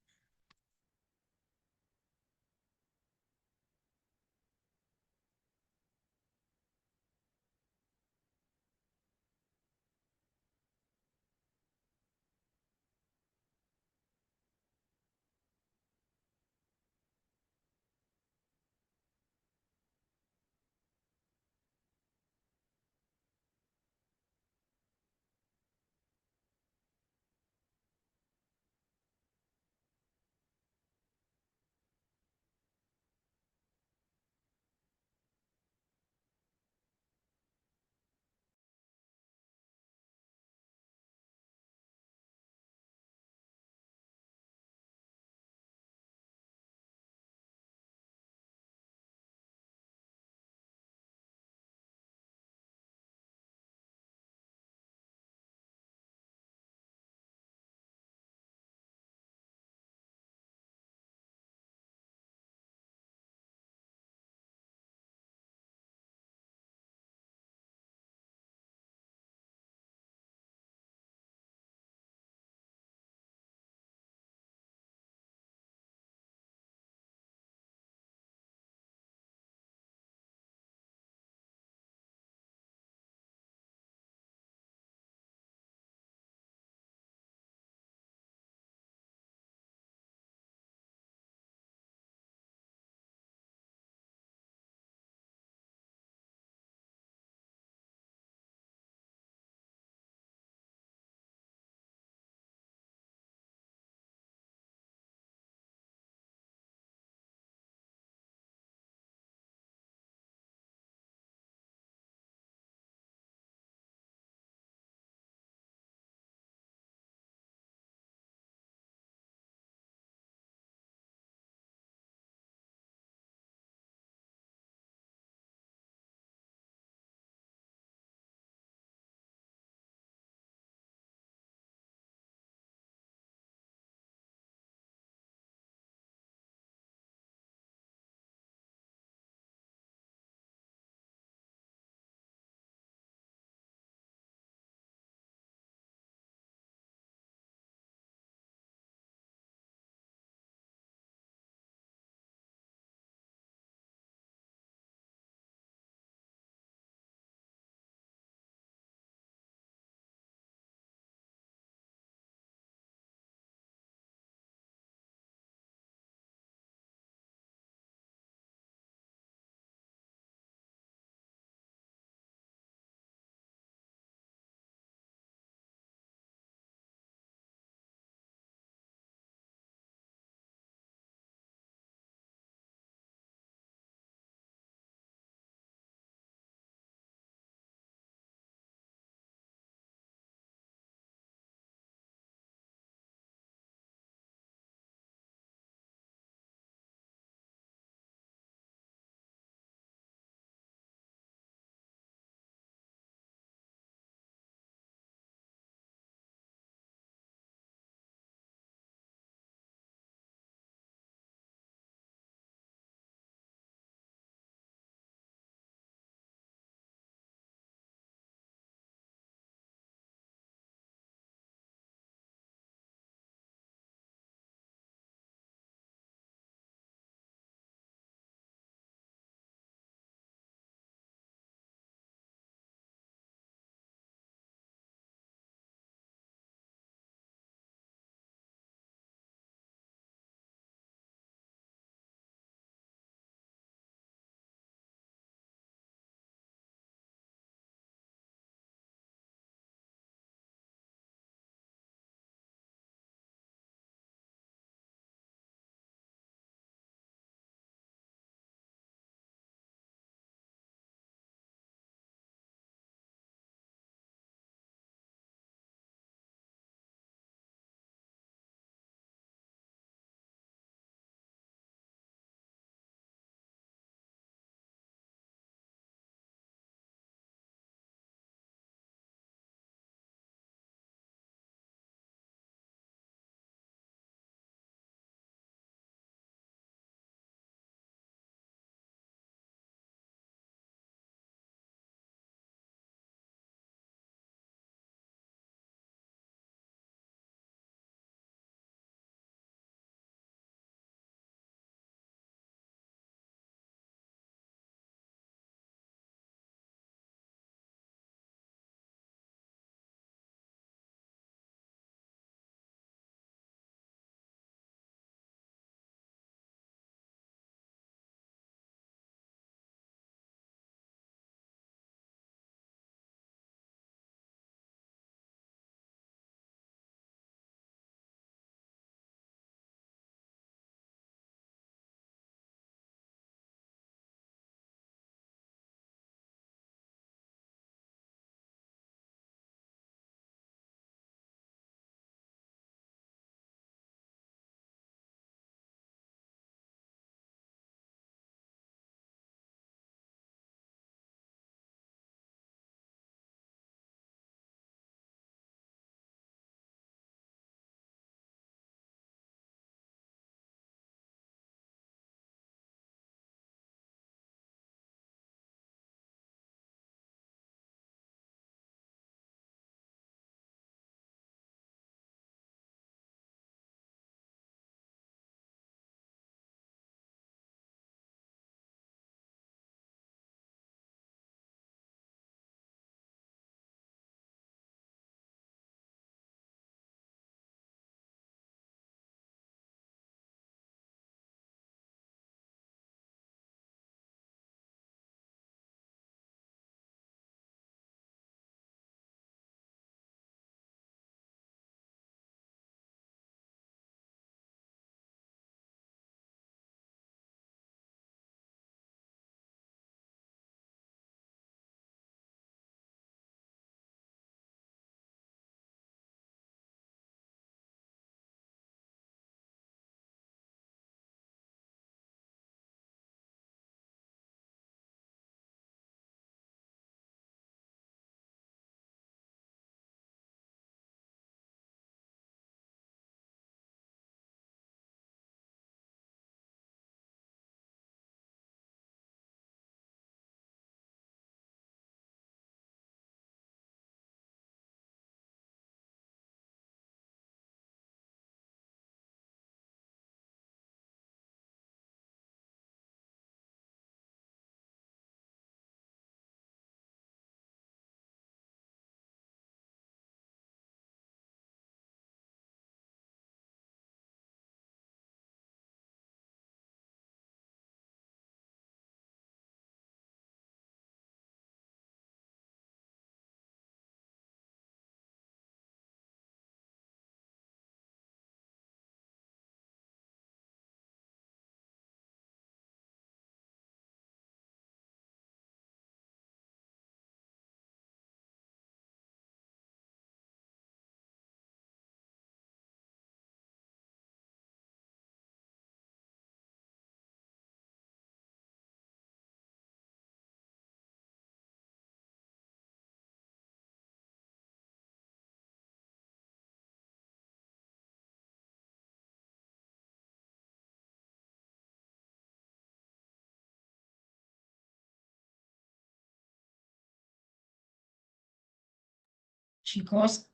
Chicos,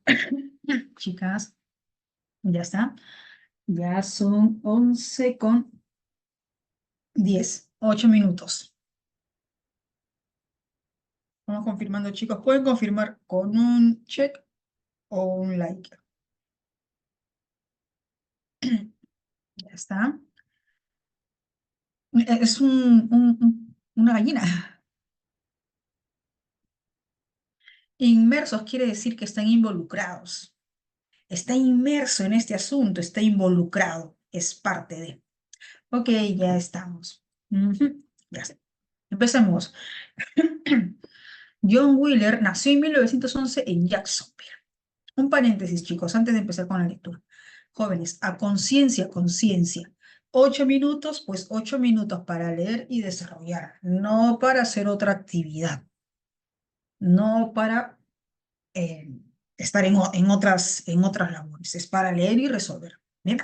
chicas, ya está. Ya son 11:10, 8 minutos. Vamos confirmando, chicos. Pueden confirmar con un check o un like. Ya está. Es una gallina. Inmersos quiere decir que están involucrados. Está inmerso en este asunto, está involucrado, es parte de. Ok, ya estamos. Ujú, ya está. Empecemos. John Wheeler nació en 1911 en Jacksonville. Un paréntesis, chicos, antes de empezar con la lectura. Jóvenes, a conciencia, conciencia. 8 minutos, pues 8 minutos para leer y desarrollar, no para hacer otra actividad, no para eh, estar en otras labores, es para leer y resolver. Bien,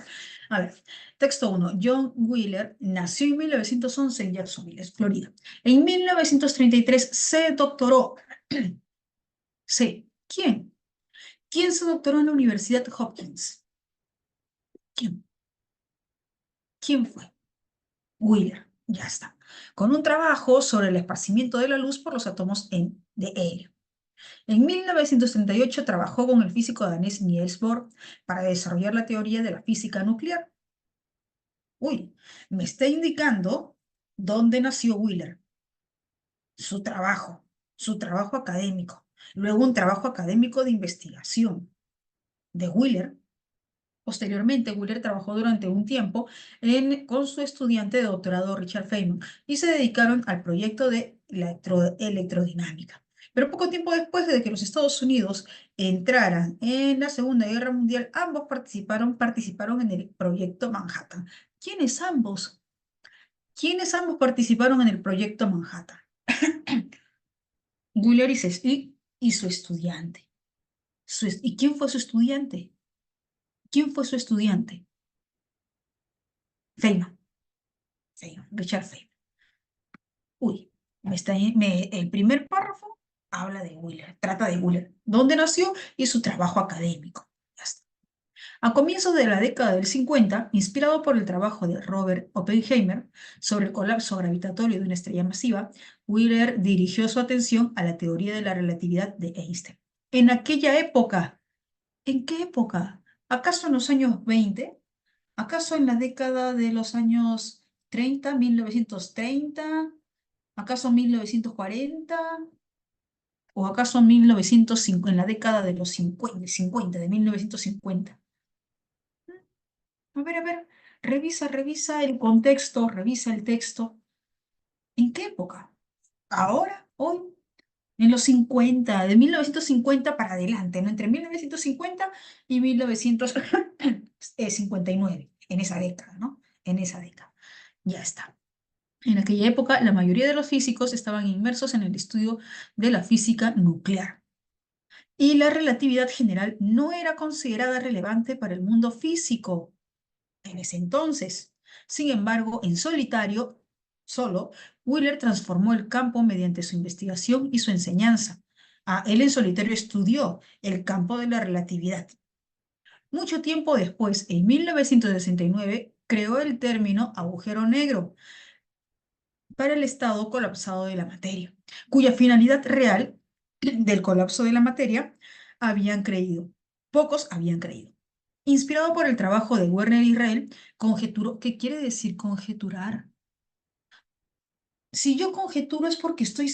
a ver, texto 1. John Wheeler nació en 1911 en Jacksonville, Florida. En 1933 se doctoró. Sí, ¿quién? ¿Quién se doctoró en la Universidad Hopkins? ¿Quién? ¿Quién fue? Wheeler, ya está. Con un trabajo sobre el esparcimiento de la luz por los átomos de helio. En 1938 trabajó con el físico danés Niels Bohr para desarrollar la teoría de la física nuclear. Uy, me está indicando dónde nació Wheeler, su trabajo académico, luego un trabajo académico de investigación de Wheeler. Posteriormente, Wheeler trabajó durante un tiempo con su estudiante de doctorado Richard Feynman y se dedicaron al proyecto de la electrodinámica. Pero poco tiempo después de que los Estados Unidos entraran en la Segunda Guerra Mundial, ambos participaron en el proyecto Manhattan. ¿Quiénes ambos? ¿Quiénes ambos participaron en el proyecto Manhattan? Wheeler y su estudiante. ¿Y quién fue su estudiante? ¿Quién fue su estudiante? Feynman. Feynman, Richard Feynman. Uy, el primer párrafo habla de Wheeler, trata de Wheeler, dónde nació y su trabajo académico. Ya está. A comienzos de la década del 50, inspirado por el trabajo de Robert Oppenheimer sobre el colapso gravitatorio de una estrella masiva, Wheeler dirigió su atención a la teoría de la relatividad de Einstein. En aquella época, ¿en qué época? ¿Acaso en los años 20? ¿Acaso en la década de los años 30, 1930? ¿Acaso 1940? ¿O acaso 1950, en la década de los 50, de 1950? A ver, revisa el contexto, revisa el texto. ¿En qué época? ¿Ahora? ¿Hoy? En los 50, de 1950 para adelante, ¿no? Entre 1950 y 1959, en esa década, ¿no? En esa década. Ya está. En aquella época, la mayoría de los físicos estaban inmersos en el estudio de la física nuclear y la relatividad general no era considerada relevante para el mundo físico en ese entonces. Sin embargo, en solitario, solo, Wheeler transformó el campo mediante su investigación y su enseñanza. Él en solitario estudió el campo de la relatividad. Mucho tiempo después, en 1969, creó el término agujero negro para el estado colapsado de la materia, cuya finalidad real del colapso de la materia habían creído. Pocos habían creído. Inspirado por el trabajo de Werner Israel, conjeturó. ¿Qué quiere decir conjeturar? Si yo conjeturo es porque estoy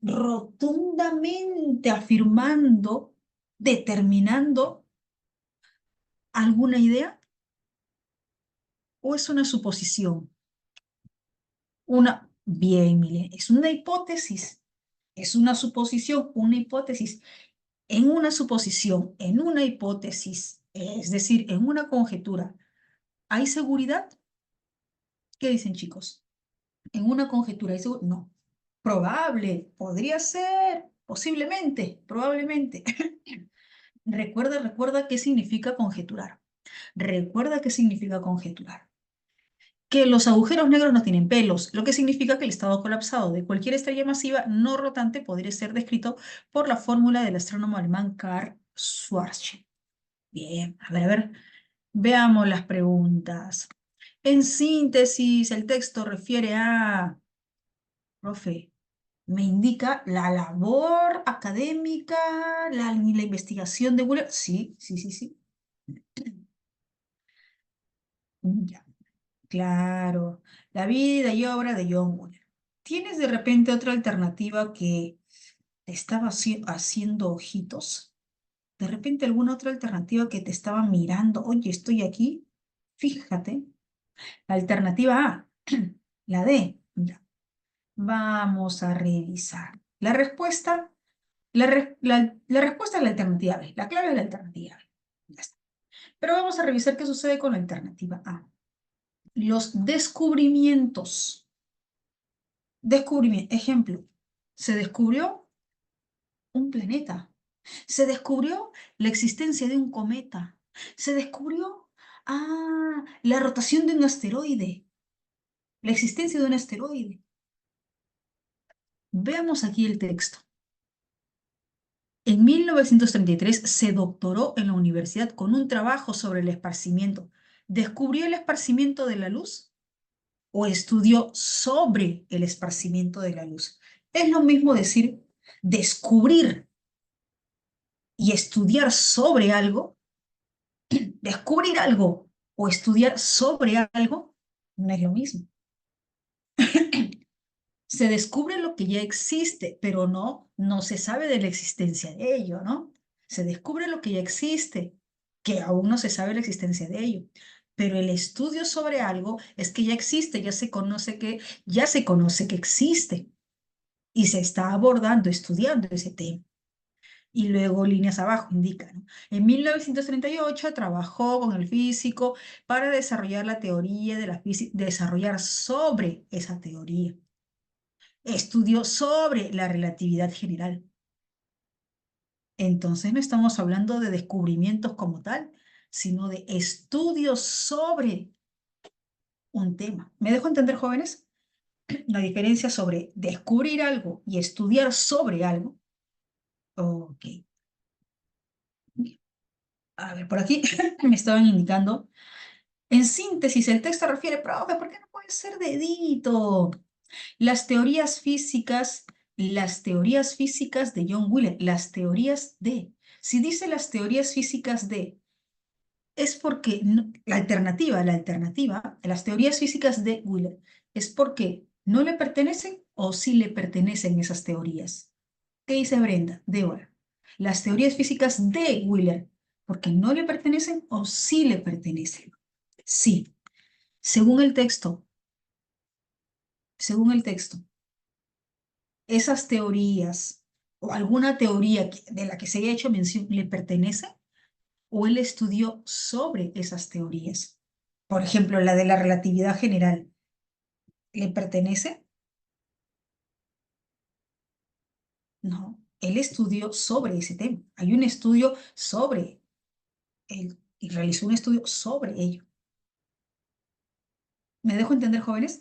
rotundamente afirmando, determinando alguna idea, o es una suposición. Bien, Milena, es una hipótesis, es una suposición, una hipótesis. En una suposición, en una hipótesis, es decir, en una conjetura, ¿hay seguridad? ¿Qué dicen, chicos? En una conjetura, ¿hay seguridad? No. Probable, podría ser, posiblemente, probablemente. Recuerda qué significa conjeturar. Recuerda qué significa conjeturar. que los agujeros negros no tienen pelos, lo que significa que el estado colapsado de cualquier estrella masiva no rotante podría ser descrito por la fórmula del astrónomo alemán Karl Schwarzschild. Bien, a ver, veamos las preguntas. En síntesis, el texto refiere a, profe, me indica la labor académica, la investigación de Wheeler. Sí, sí, sí, sí. Ya, claro. La vida y obra de John Wheeler. ¿Tienes de repente otra alternativa que te estaba haciendo ojitos? ¿De repente alguna otra alternativa que te estaba mirando? Oye, estoy aquí. Fíjate. La alternativa A, la D. Ya. Vamos a revisar. La respuesta, la respuesta es la alternativa B. La clave es la alternativa B. Ya está. Pero vamos a revisar qué sucede con la alternativa A. Los descubrimientos. Descubrimiento. Ejemplo. Se descubrió un planeta. Se descubrió la existencia de un cometa. Se descubrió, la rotación de un asteroide. La existencia de un asteroide. Veamos aquí el texto. En 1933 se doctoró en la universidad con un trabajo sobre el esparcimiento. ¿Descubrió el esparcimiento de la luz o estudió sobre el esparcimiento de la luz? Es lo mismo decir descubrir y estudiar sobre algo. Descubrir algo o estudiar sobre algo no es lo mismo. Se descubre lo que ya existe, pero no se sabe de la existencia de ello, ¿no? Se descubre lo que ya existe, que aún no se sabe la existencia de ello. Pero el estudio sobre algo es que ya existe, ya se conoce que existe y se está abordando, estudiando ese tema. Y luego líneas abajo indican, ¿no? En 1938 trabajó con el físico para desarrollar la teoría de la física, desarrollar sobre esa teoría. Estudió sobre la relatividad general. Entonces no estamos hablando de descubrimientos como tal, sino de estudios sobre un tema. ¿Me dejo entender, jóvenes? La diferencia sobre descubrir algo y estudiar sobre algo. Ok. A ver, por aquí me estaban indicando. En síntesis, el texto refiere, profe, ¿por qué no puede ser dedito? Las teorías físicas de John Wheeler, las teorías de. Si dice las teorías físicas de, es porque la alternativa, las teorías físicas de Wheeler, es porque no le pertenecen o sí le pertenecen esas teorías. ¿Qué dice Brenda? Débora. Las teorías físicas de Wheeler, porque no le pertenecen o sí le pertenecen. Sí, según el texto, según el texto. Esas teorías o alguna teoría de la que se haya hecho mención le pertenece o él estudió sobre esas teorías. Por ejemplo, la de la relatividad general, ¿le pertenece? No, él estudió sobre ese tema. Hay un estudio sobre él y realizó un estudio sobre ello. ¿Me dejo entender, jóvenes?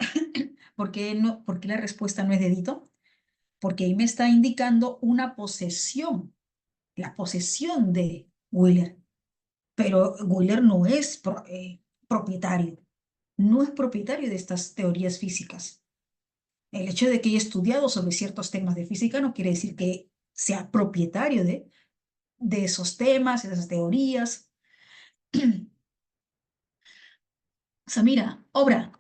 ¿Por qué la respuesta no es dedito? Porque ahí me está indicando una posesión, la posesión de Wheeler. Pero Wheeler no es propietario, no es propietario de estas teorías físicas. El hecho de que haya estudiado sobre ciertos temas de física no quiere decir que sea propietario de esos temas, de esas teorías. Samira, obra,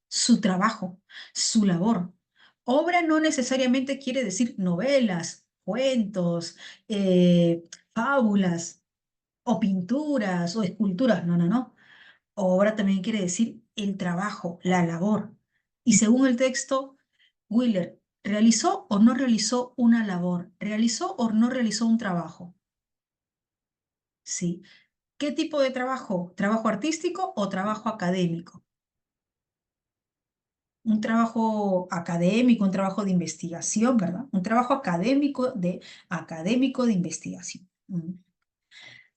su trabajo, su labor. Obra no necesariamente quiere decir novelas, cuentos, fábulas, o pinturas, o esculturas. No, no, no. Obra también quiere decir el trabajo, la labor. Y según el texto, Wheeler, ¿realizó o no realizó una labor? ¿Realizó o no realizó un trabajo? Sí. ¿Qué tipo de trabajo? ¿Trabajo artístico o trabajo académico? Un trabajo académico, un trabajo de investigación, ¿verdad? Un trabajo académico de investigación.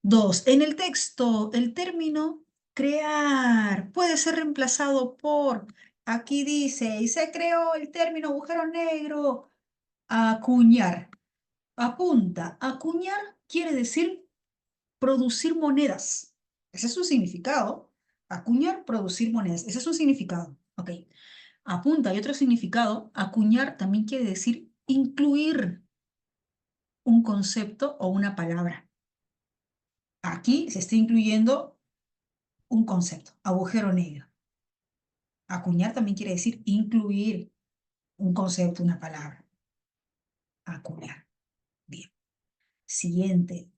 Dos, en el texto, el término Crear puede ser reemplazado por, aquí dice, y se creó el término agujero negro. Acuñar. Apunta. Acuñar quiere decir producir monedas. Ese es su significado. Acuñar, producir monedas. Ese es su significado. Ok. Apunta, hay otro significado. Acuñar también quiere decir incluir un concepto o una palabra. Aquí se está incluyendo un concepto, agujero negro. Acuñar también quiere decir incluir un concepto, una palabra. Acuñar. Bien. Siguiente.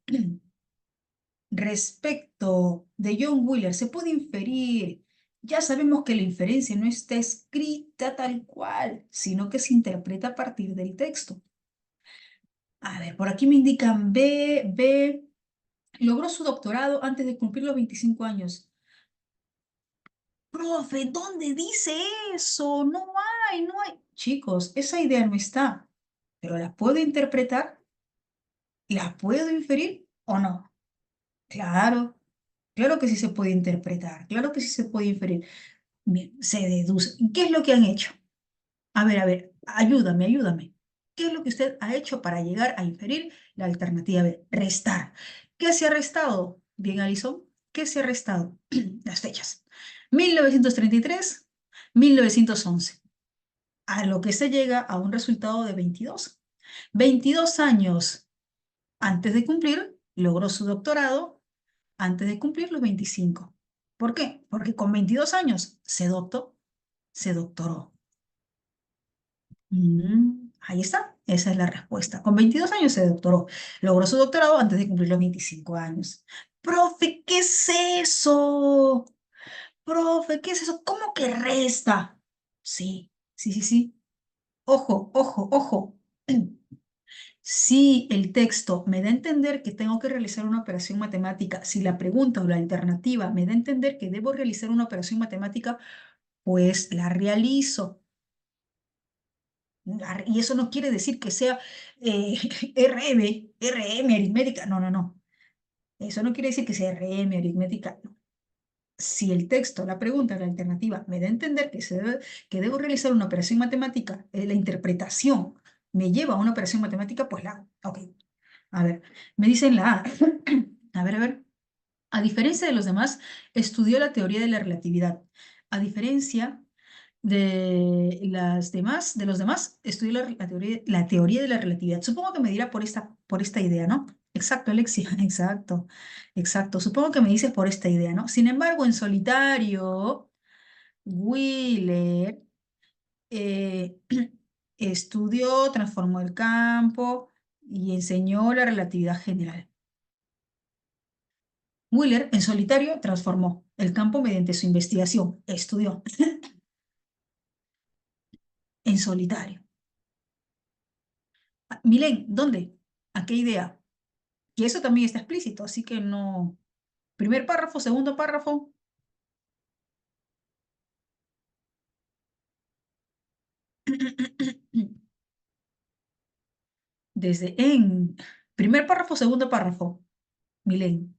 Respecto de John Wheeler, se puede inferir. Ya sabemos que la inferencia no está escrita tal cual, sino que se interpreta a partir del texto. A ver, por aquí me indican B, logró su doctorado antes de cumplir los 25 años. Profe, ¿dónde dice eso? No hay. Chicos, esa idea no está, pero ¿la puedo interpretar? ¿La puedo inferir o no? Claro, claro que sí se puede interpretar, claro que sí se puede inferir. Bien, se deduce. ¿Qué es lo que han hecho? A ver, ayúdame. ¿Qué es lo que usted ha hecho para llegar a inferir la alternativa B? Restar. ¿Qué se ha restado? Bien, Alison, ¿qué se ha restado? Las fechas. 1933, 1911. A lo que se llega a un resultado de 22. 22 años antes de cumplir, logró su doctorado antes de cumplir los 25. ¿Por qué? Porque con 22 años se doctoró. Ahí está, esa es la respuesta. Con 22 años se doctoró. Logró su doctorado antes de cumplir los 25 años. Profe, ¿qué es eso? Profe, ¿qué es eso? ¿Cómo que resta? Sí. Ojo. Si el texto me da a entender que tengo que realizar una operación matemática, si la pregunta o la alternativa me da a entender que debo realizar una operación matemática, pues la realizo. Y eso no quiere decir que sea RM aritmética. No. Eso no quiere decir que sea RM aritmética. No. Si el texto, la pregunta, la alternativa me da a entender que debo realizar una operación matemática, la interpretación me lleva a una operación matemática, pues la hago. Ok. A ver, me dicen la A. A ver. A diferencia de los demás, estudió la teoría de la relatividad. A diferencia de los demás, estudió la teoría de la relatividad. Supongo que me dirá por esta idea, ¿no? Exacto, Alexia, exacto. Supongo que me dices por esta idea, ¿no? Sin embargo, en solitario, Wheeler eh, estudió, transformó el campo y enseñó la relatividad general. Wheeler, en solitario, transformó el campo mediante su investigación. Estudió en solitario. Milen, ¿dónde? ¿A qué idea? Y eso también está explícito, así que no. Primer párrafo, segundo párrafo. Desde en primer párrafo, segundo párrafo. Milen.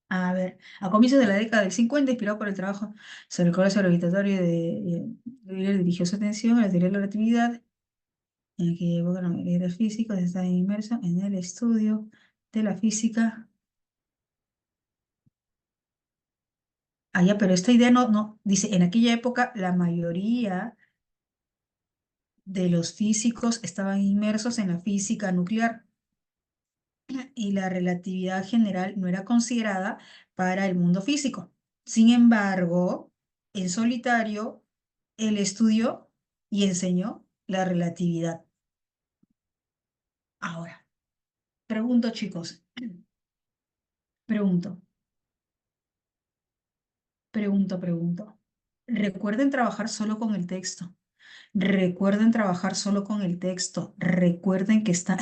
A ver, a comienzos de la década del 50, inspirado por el trabajo sobre el colapso gravitatorio Wheeler dirigió su atención a la teoría de la relatividad, en aquella época la mayoría de los físicos estaban inmersos en el estudio de la física. Ah, ya, pero esta idea no, dice, en aquella época la mayoría de los físicos estaban inmersos en la física nuclear y la relatividad general no era considerada para el mundo físico. Sin embargo, en solitario, él estudió y enseñó la relatividad. Ahora, pregunto, chicos, pregunto, pregunto. Recuerden trabajar solo con el texto. Recuerden trabajar solo con el texto. Recuerden que está...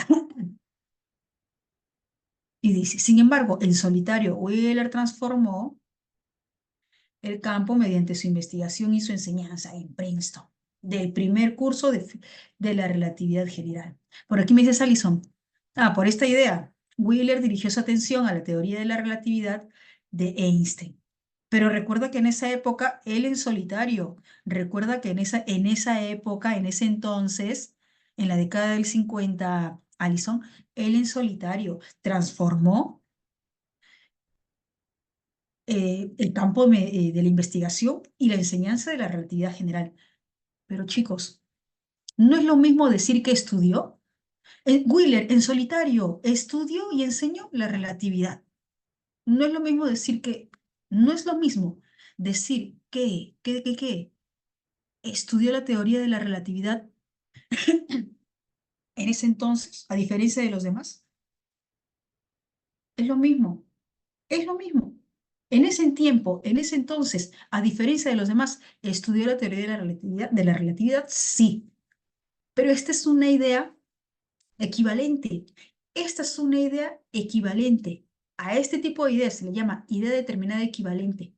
Y dice, sin embargo, en solitario, Wheeler transformó el campo mediante su investigación y su enseñanza en Princeton. del primer curso de la relatividad general. Por aquí me dice Allison. Por esta idea, Wheeler dirigió su atención a la teoría de la relatividad de Einstein. Pero recuerda que en esa época, él en solitario, recuerda que en esa época, en ese entonces, en la década del 50, Allison, él en solitario transformó el campo de la investigación y la enseñanza de la relatividad general. Pero chicos, no es lo mismo decir que estudió. Wheeler en solitario estudió y enseñó la relatividad. No es lo mismo decir que, no es lo mismo decir que estudió la teoría de la relatividad en ese entonces, a diferencia de los demás. Es lo mismo, es lo mismo. En ese tiempo, en ese entonces, a diferencia de los demás, estudió la teoría de la relatividad, sí. Pero esta es una idea equivalente. Esta es una idea equivalente. A este tipo de ideas se le llama idea determinada equivalente.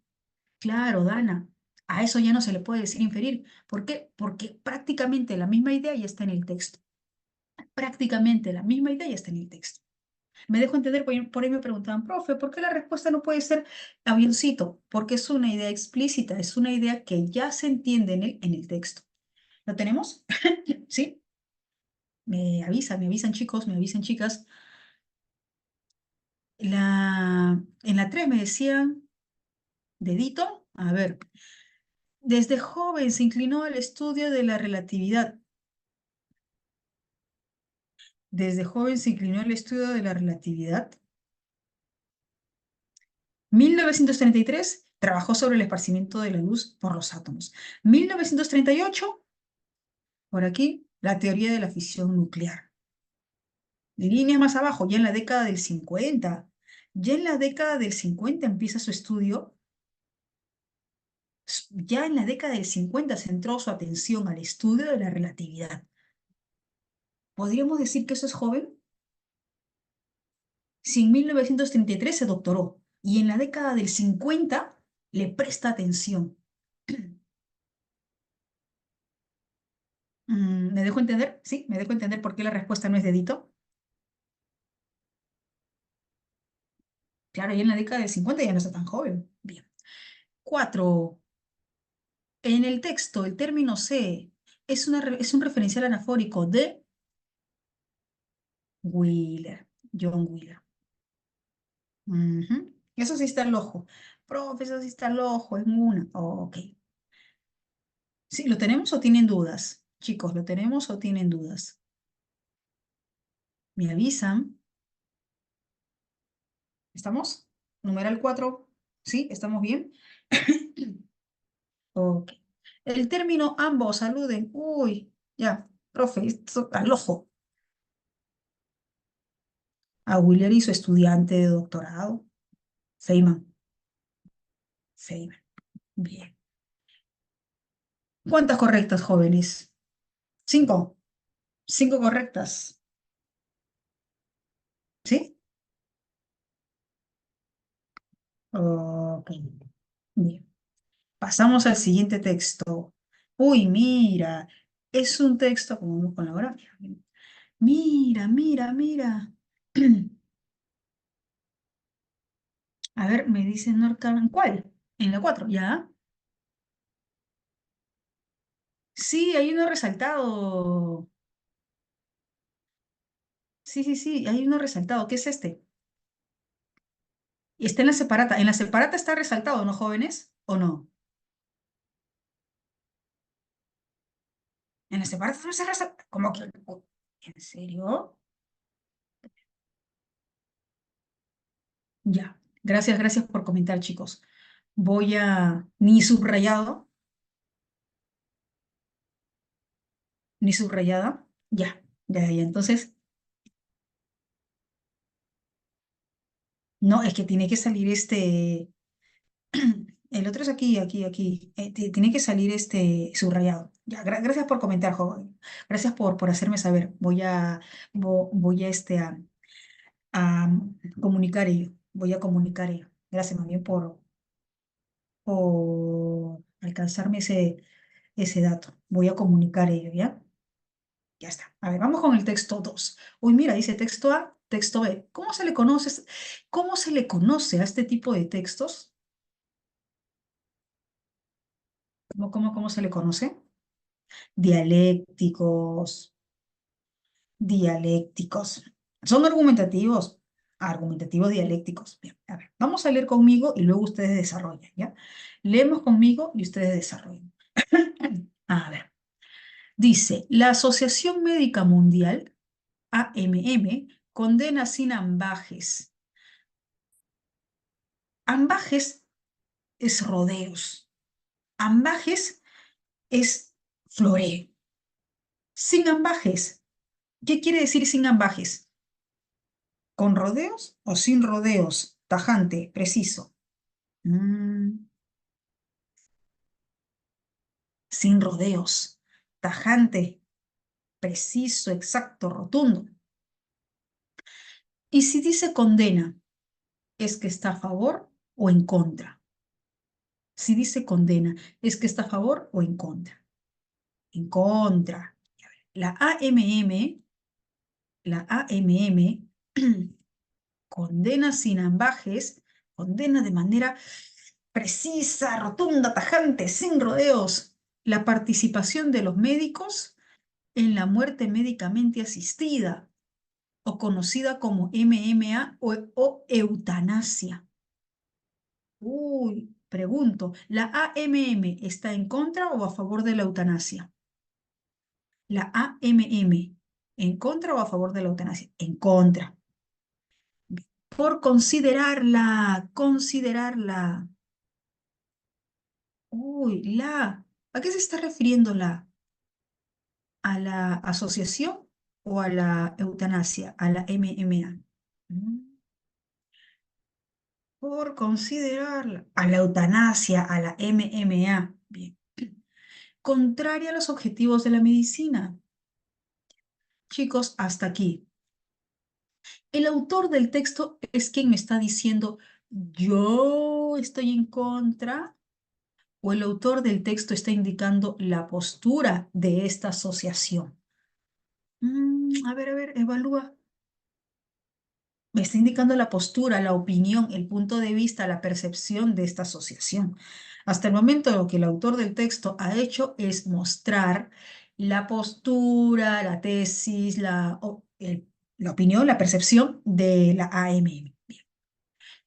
Claro, Dana, a eso ya no se le puede decir inferir. ¿Por qué? Porque prácticamente la misma idea ya está en el texto. Prácticamente la misma idea ya está en el texto. Me dejo entender, por ahí me preguntaban, profe, ¿por qué la respuesta no puede ser avioncito? Porque es una idea explícita, es una idea que ya se entiende en el texto. ¿Lo tenemos? ¿Sí? Me avisan chicos, me avisan chicas. En la 3 me decían, dedito, a ver, desde joven se inclinó al estudio de la relatividad. Desde joven se inclinó al estudio de la relatividad. 1933 trabajó sobre el esparcimiento de la luz por los átomos. 1938, por aquí, la teoría de la fisión nuclear. Líneas más abajo, ya en la década del 50. Ya en la década del 50 empieza su estudio. Ya en la década del 50 centró su atención al estudio de la relatividad. ¿Podríamos decir que eso es joven? Si en 1933 se doctoró y en la década del 50 le presta atención. ¿Me dejo entender? Sí, me dejo entender por qué la respuesta no es dedito. Claro, ya en la década del 50 ya no está tan joven. Bien. 4. En el texto, el término C es un referencial anafórico de Wheeler, John Wheeler. Ujú. Eso sí está al ojo. Profe, eso sí está al ojo, es una. Ok. Sí, ¿lo tenemos o tienen dudas? Chicos, ¿lo tenemos o tienen dudas? Me avisan. ¿Estamos? Numeral 4. ¿Sí? ¿Estamos bien? Ok. El término ambos saluden. Uy, ya, profe, esto al ojo. A Wheeler y su estudiante de doctorado. Feynman. Feynman. Bien. ¿Cuántas correctas, jóvenes? 5. 5 correctas. ¿Sí? Ok. Bien. Pasamos al siguiente texto. Uy, mira. Es un texto, como vamos con la hora. Mira, mira, mira. A ver, me dice North Carolina. ¿Cuál? En la 4, ¿ya? Sí, hay uno resaltado. Sí, sí, sí, hay uno resaltado. ¿Qué es este? Y está en la separata. ¿En la separata está resaltado, no, jóvenes? ¿O no? En la separata no se resalta. ¿Cómo que? ¿En serio? Ya. Gracias, gracias por comentar, chicos. Voy a... Ni subrayado, ni subrayada. Ya, ya, ya. Entonces, no, es que tiene que salir este... El otro es aquí, aquí, aquí. Tiene que salir este subrayado. Ya, gracias por comentar, joven. Gracias por hacerme saber. Voy a, a comunicar ello. Voy a comunicar ello. Gracias también por alcanzarme ese dato. Voy a comunicar ello, ¿ya? Ya está. A ver, vamos con el texto 2. Uy, mira, dice texto A, texto B. Cómo se le conoce a este tipo de textos? ¿Cómo se le conoce? Dialécticos, dialécticos. ¿Son argumentativos? Argumentativos dialécticos. Bien, a ver, vamos a leer conmigo y luego ustedes desarrollan, ¿ya? Leemos conmigo y ustedes desarrollan. A ver, dice, la Asociación Médica Mundial, AMM, condena sin ambajes. Ambajes es rodeos. Ambajes es floreo. Sin ambajes. ¿Qué quiere decir sin ambajes? ¿Con rodeos o sin rodeos? Tajante, preciso. Mm, sin rodeos. Tajante, preciso, exacto, rotundo. Y si dice condena, ¿es que está a favor o en contra? Si dice condena, ¿es que está a favor o en contra? En contra. La AMM, la AMM condena sin ambajes, condena de manera precisa, rotunda, tajante, sin rodeos, la participación de los médicos en la muerte médicamente asistida, o conocida como MMA o eutanasia. Uy, pregunto, ¿la AMM está en contra o a favor de la eutanasia? La AMM, ¿en contra o a favor de la eutanasia? En contra. Por considerarla. Uy, ¿a qué se está refiriendo la? ¿A la asociación o a la eutanasia, a la MMA? Mm, Por considerarla, a la eutanasia, a la MMA. Bien. Contraria a los objetivos de la medicina. Chicos, hasta aquí. El autor del texto es quien me está diciendo, yo estoy en contra, o el autor del texto está indicando la postura de esta asociación. A ver, evalúa. Me está indicando la postura, la opinión, el punto de vista, la percepción de esta asociación. Hasta el momento lo que el autor del texto ha hecho es mostrar la postura, la tesis, la opinión, la percepción de la AMM. Bien.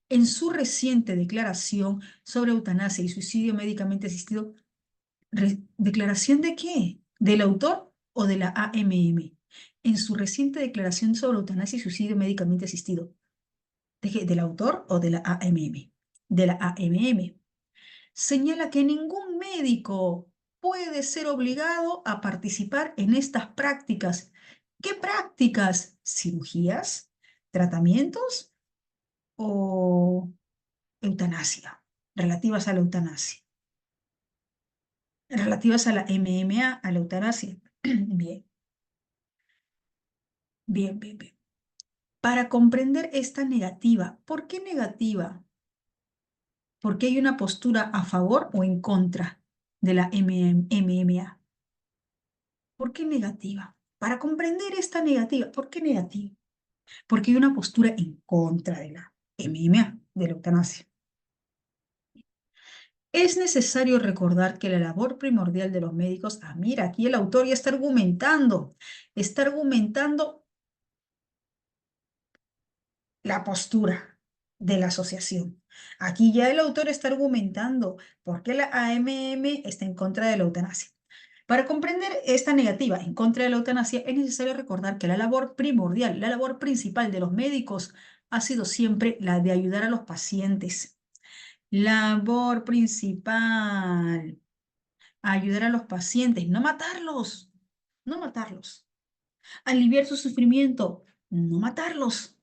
En su reciente declaración sobre eutanasia y suicidio médicamente asistido, ¿declaración de qué? ¿Del autor o de la AMM? En su reciente declaración sobre eutanasia y suicidio médicamente asistido, ¿del autor o de la AMM? De la AMM. Señala que ningún médico puede ser obligado a participar en estas prácticas. ¿Qué prácticas? ¿Cirugías? ¿Tratamientos? ¿O eutanasia? Relativas a la eutanasia. Relativas a la MMA, a la eutanasia. Bien, bien. Para comprender esta negativa, ¿por qué negativa? Porque hay una postura a favor o en contra de la MMA. ¿Por qué negativa? Para comprender esta negativa, ¿por qué negativa? Porque hay una postura en contra de la MMA, de la eutanasia. Es necesario recordar que la labor primordial de los médicos, mira, aquí el autor ya está argumentando la postura de la asociación. Aquí ya el autor está argumentando por qué la AMM está en contra de la eutanasia. Para comprender esta negativa en contra de la eutanasia, es necesario recordar que la labor primordial, la labor principal de los médicos ha sido siempre la de ayudar a los pacientes. Labor principal, ayudar a los pacientes, no matarlos, no matarlos. Aliviar su sufrimiento, no matarlos.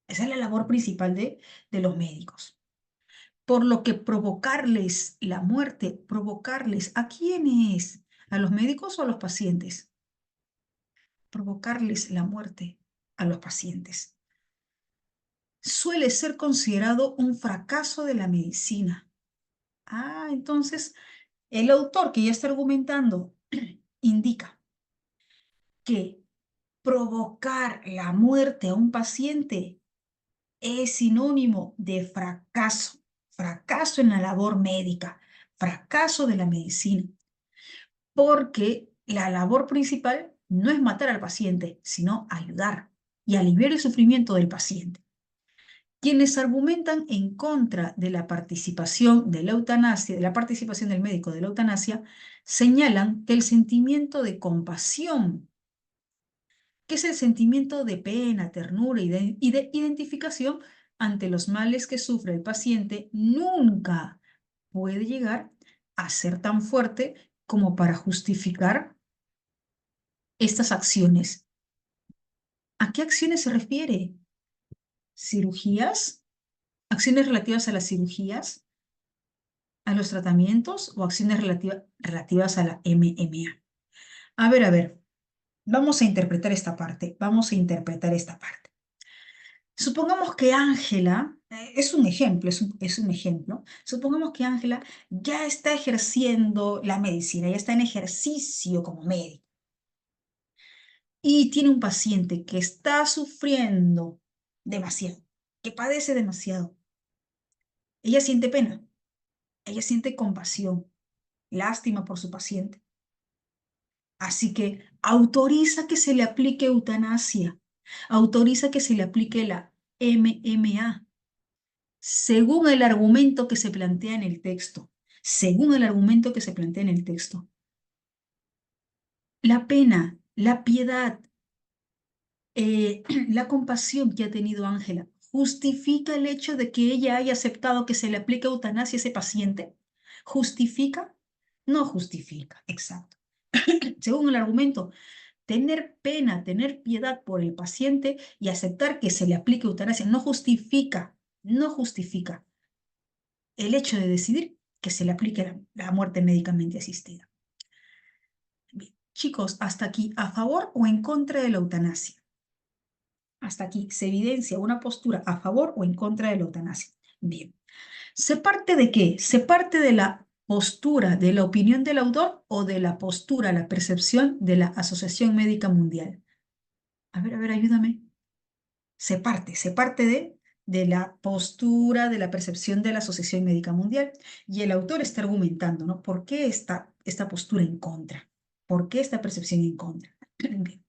Esa es la labor principal de los médicos. Por lo que provocarles la muerte, provocarles, ¿a quiénes? ¿A los médicos o a los pacientes? Provocarles la muerte a los pacientes. Suele ser considerado un fracaso de la medicina. Entonces El autor que ya está argumentando indica que provocar la muerte a un paciente es sinónimo de fracaso, fracaso en la labor médica, fracaso de la medicina, porque la labor principal no es matar al paciente, sino ayudar y aliviar el sufrimiento del paciente. Quienes argumentan en contra de la participación de la eutanasia, de la participación del médico de la eutanasia, señalan que el sentimiento de compasión, que es el sentimiento de pena, ternura y de identificación ante los males que sufre el paciente, nunca puede llegar a ser tan fuerte como para justificar estas acciones. ¿A qué acciones se refiere? ¿Cirugías? ¿Acciones relativas a las cirugías? ¿A los tratamientos o acciones relativas a la MMA? A ver, vamos a interpretar esta parte, vamos a interpretar esta parte. Supongamos que Ángela, es un ejemplo, es un ejemplo, supongamos que Ángela ya está ejerciendo la medicina, ya está en ejercicio como médico y tiene un paciente que está sufriendo demasiado, que padece demasiado. Ella siente pena, ella siente compasión, lástima por su paciente. Así que autoriza que se le aplique eutanasia, autoriza que se le aplique la MMA, según el argumento que se plantea en el texto, según el argumento que se plantea en el texto. La pena, la piedad, la compasión que ha tenido Ángela, ¿justifica el hecho de que ella haya aceptado que se le aplique eutanasia a ese paciente? ¿Justifica? No justifica, exacto. Según el argumento, tener pena, tener piedad por el paciente y aceptar que se le aplique eutanasia no justifica, no justifica el hecho de decidir que se le aplique la muerte médicamente asistida. Bien, chicos, hasta aquí, ¿a favor o en contra de la eutanasia? Hasta aquí se evidencia una postura a favor o en contra de la eutanasia. Bien, ¿se parte de qué? ¿Se parte de la postura, de la opinión del autor o de la postura, la percepción de la Asociación Médica Mundial? A ver, ayúdame. Se parte de la postura, de la percepción de la Asociación Médica Mundial. Y el autor está argumentando, ¿no? ¿Por qué esta postura en contra? ¿Por qué esta percepción en contra? Bien.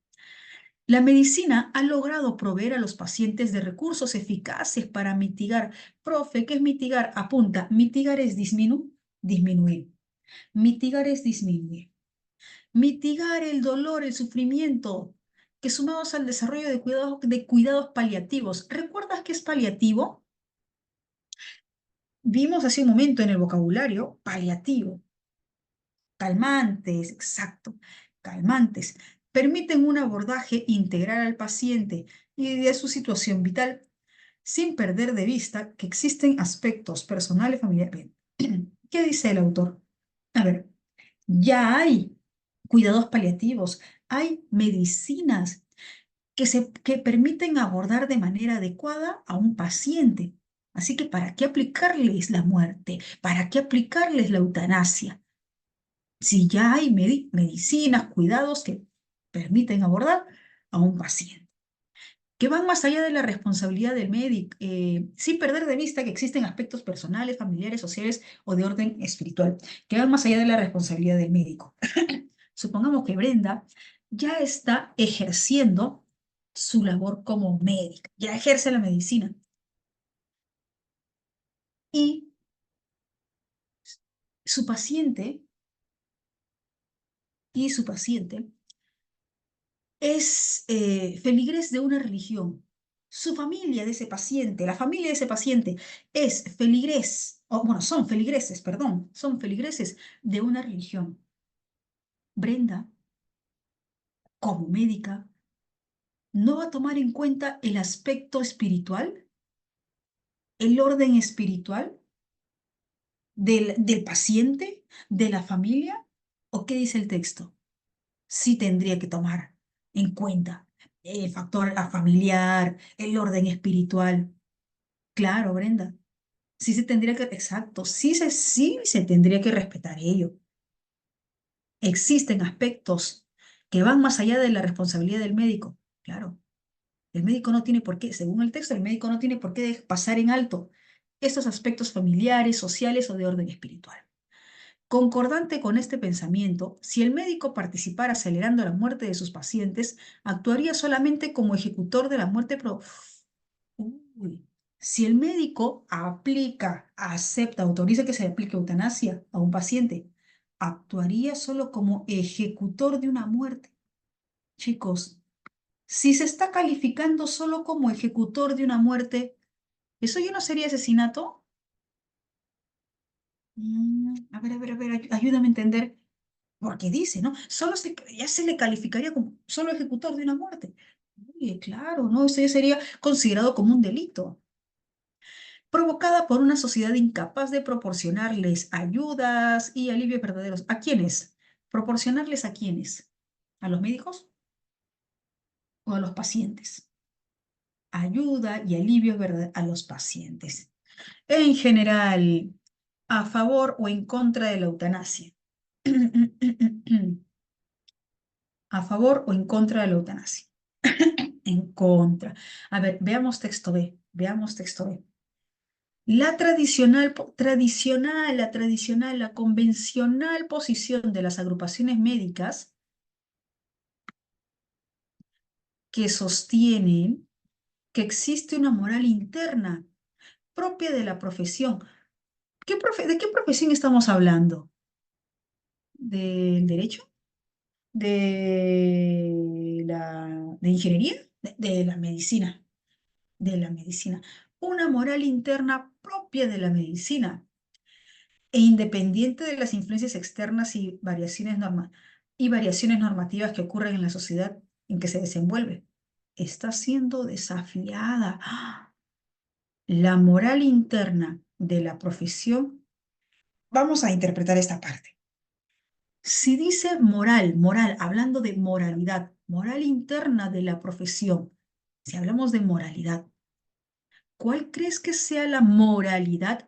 La medicina ha logrado proveer a los pacientes de recursos eficaces para mitigar. Profe, ¿qué es mitigar? Apunta, mitigar es disminuir. Mitigar es disminuir. Mitigar el dolor, el sufrimiento, que sumados al desarrollo de cuidados paliativos. ¿Recuerdas qué es paliativo? Vimos hace un momento en el vocabulario paliativo. Calmantes, exacto, calmantes. Permiten un abordaje integral al paciente y de su situación vital, sin perder de vista que existen aspectos personales y familiares. Bien, ¿qué dice el autor? A ver, ya hay cuidados paliativos, hay medicinas que permiten abordar de manera adecuada a un paciente. Así que, ¿para qué aplicarles la muerte? ¿Para qué aplicarles la eutanasia? Si ya hay medicinas, cuidados que permiten abordar a un paciente, que van más allá de la responsabilidad del médico, sin perder de vista que existen aspectos personales, familiares, sociales o de orden espiritual, que van más allá de la responsabilidad del médico. Supongamos que Brenda ya está ejerciendo su labor como médica, ya ejerce la medicina y su paciente su paciente es feligres de una religión. Su familia de ese paciente, la familia de ese paciente es feligres, o bueno, son feligreses, perdón, son feligreses de una religión. Brenda, como médica, no va a tomar en cuenta el aspecto espiritual, el orden espiritual del paciente, de la familia, ¿o qué dice el texto? Sí tendría que tomar en cuenta el factor familiar, el orden espiritual. Claro, Brenda. Sí se tendría que, exacto, sí se tendría que respetar ello. Existen aspectos que van más allá de la responsabilidad del médico. Claro, el médico no tiene por qué, según el texto, el médico no tiene por qué pasar en alto estos aspectos familiares, sociales o de orden espiritual. Concordante con este pensamiento, si el médico participara acelerando la muerte de sus pacientes, actuaría solamente como ejecutor de la muerte Uy. Si el médico aplica, acepta, autoriza que se le aplique eutanasia a un paciente, actuaría solo como ejecutor de una muerte. Chicos, si se está calificando solo como ejecutor de una muerte, ¿eso ya no sería asesinato? A ver, ayúdame a entender. Porque dice, ¿no? Ya se le calificaría como solo ejecutor de una muerte. Oye, claro, ¿no? Eso ya sería considerado como un delito. Provocada por una sociedad incapaz de proporcionarles ayudas y alivios verdaderos. ¿A quiénes? ¿Proporcionarles a quiénes? ¿A los médicos o a los pacientes? Ayuda y alivios verdaderos a los pacientes. En general, a favor o en contra de la eutanasia. A favor o en contra de la eutanasia. En contra. A ver, veamos texto B. Veamos texto B. La convencional posición de las agrupaciones médicas que sostienen que existe una moral interna propia de la profesión. ¿De qué profesión estamos hablando? ¿Del derecho? ¿De ingeniería? De la medicina. De la medicina. Una moral interna propia de la medicina e independiente de las influencias externas y variaciones normativas que ocurren en la sociedad en que se desenvuelve. Está siendo desafiada. ¡Ah! La moral interna de la profesión. Vamos a interpretar esta parte. Si dice moral, hablando de moralidad, moral interna de la profesión, si hablamos de moralidad, ¿cuál crees que sea la moralidad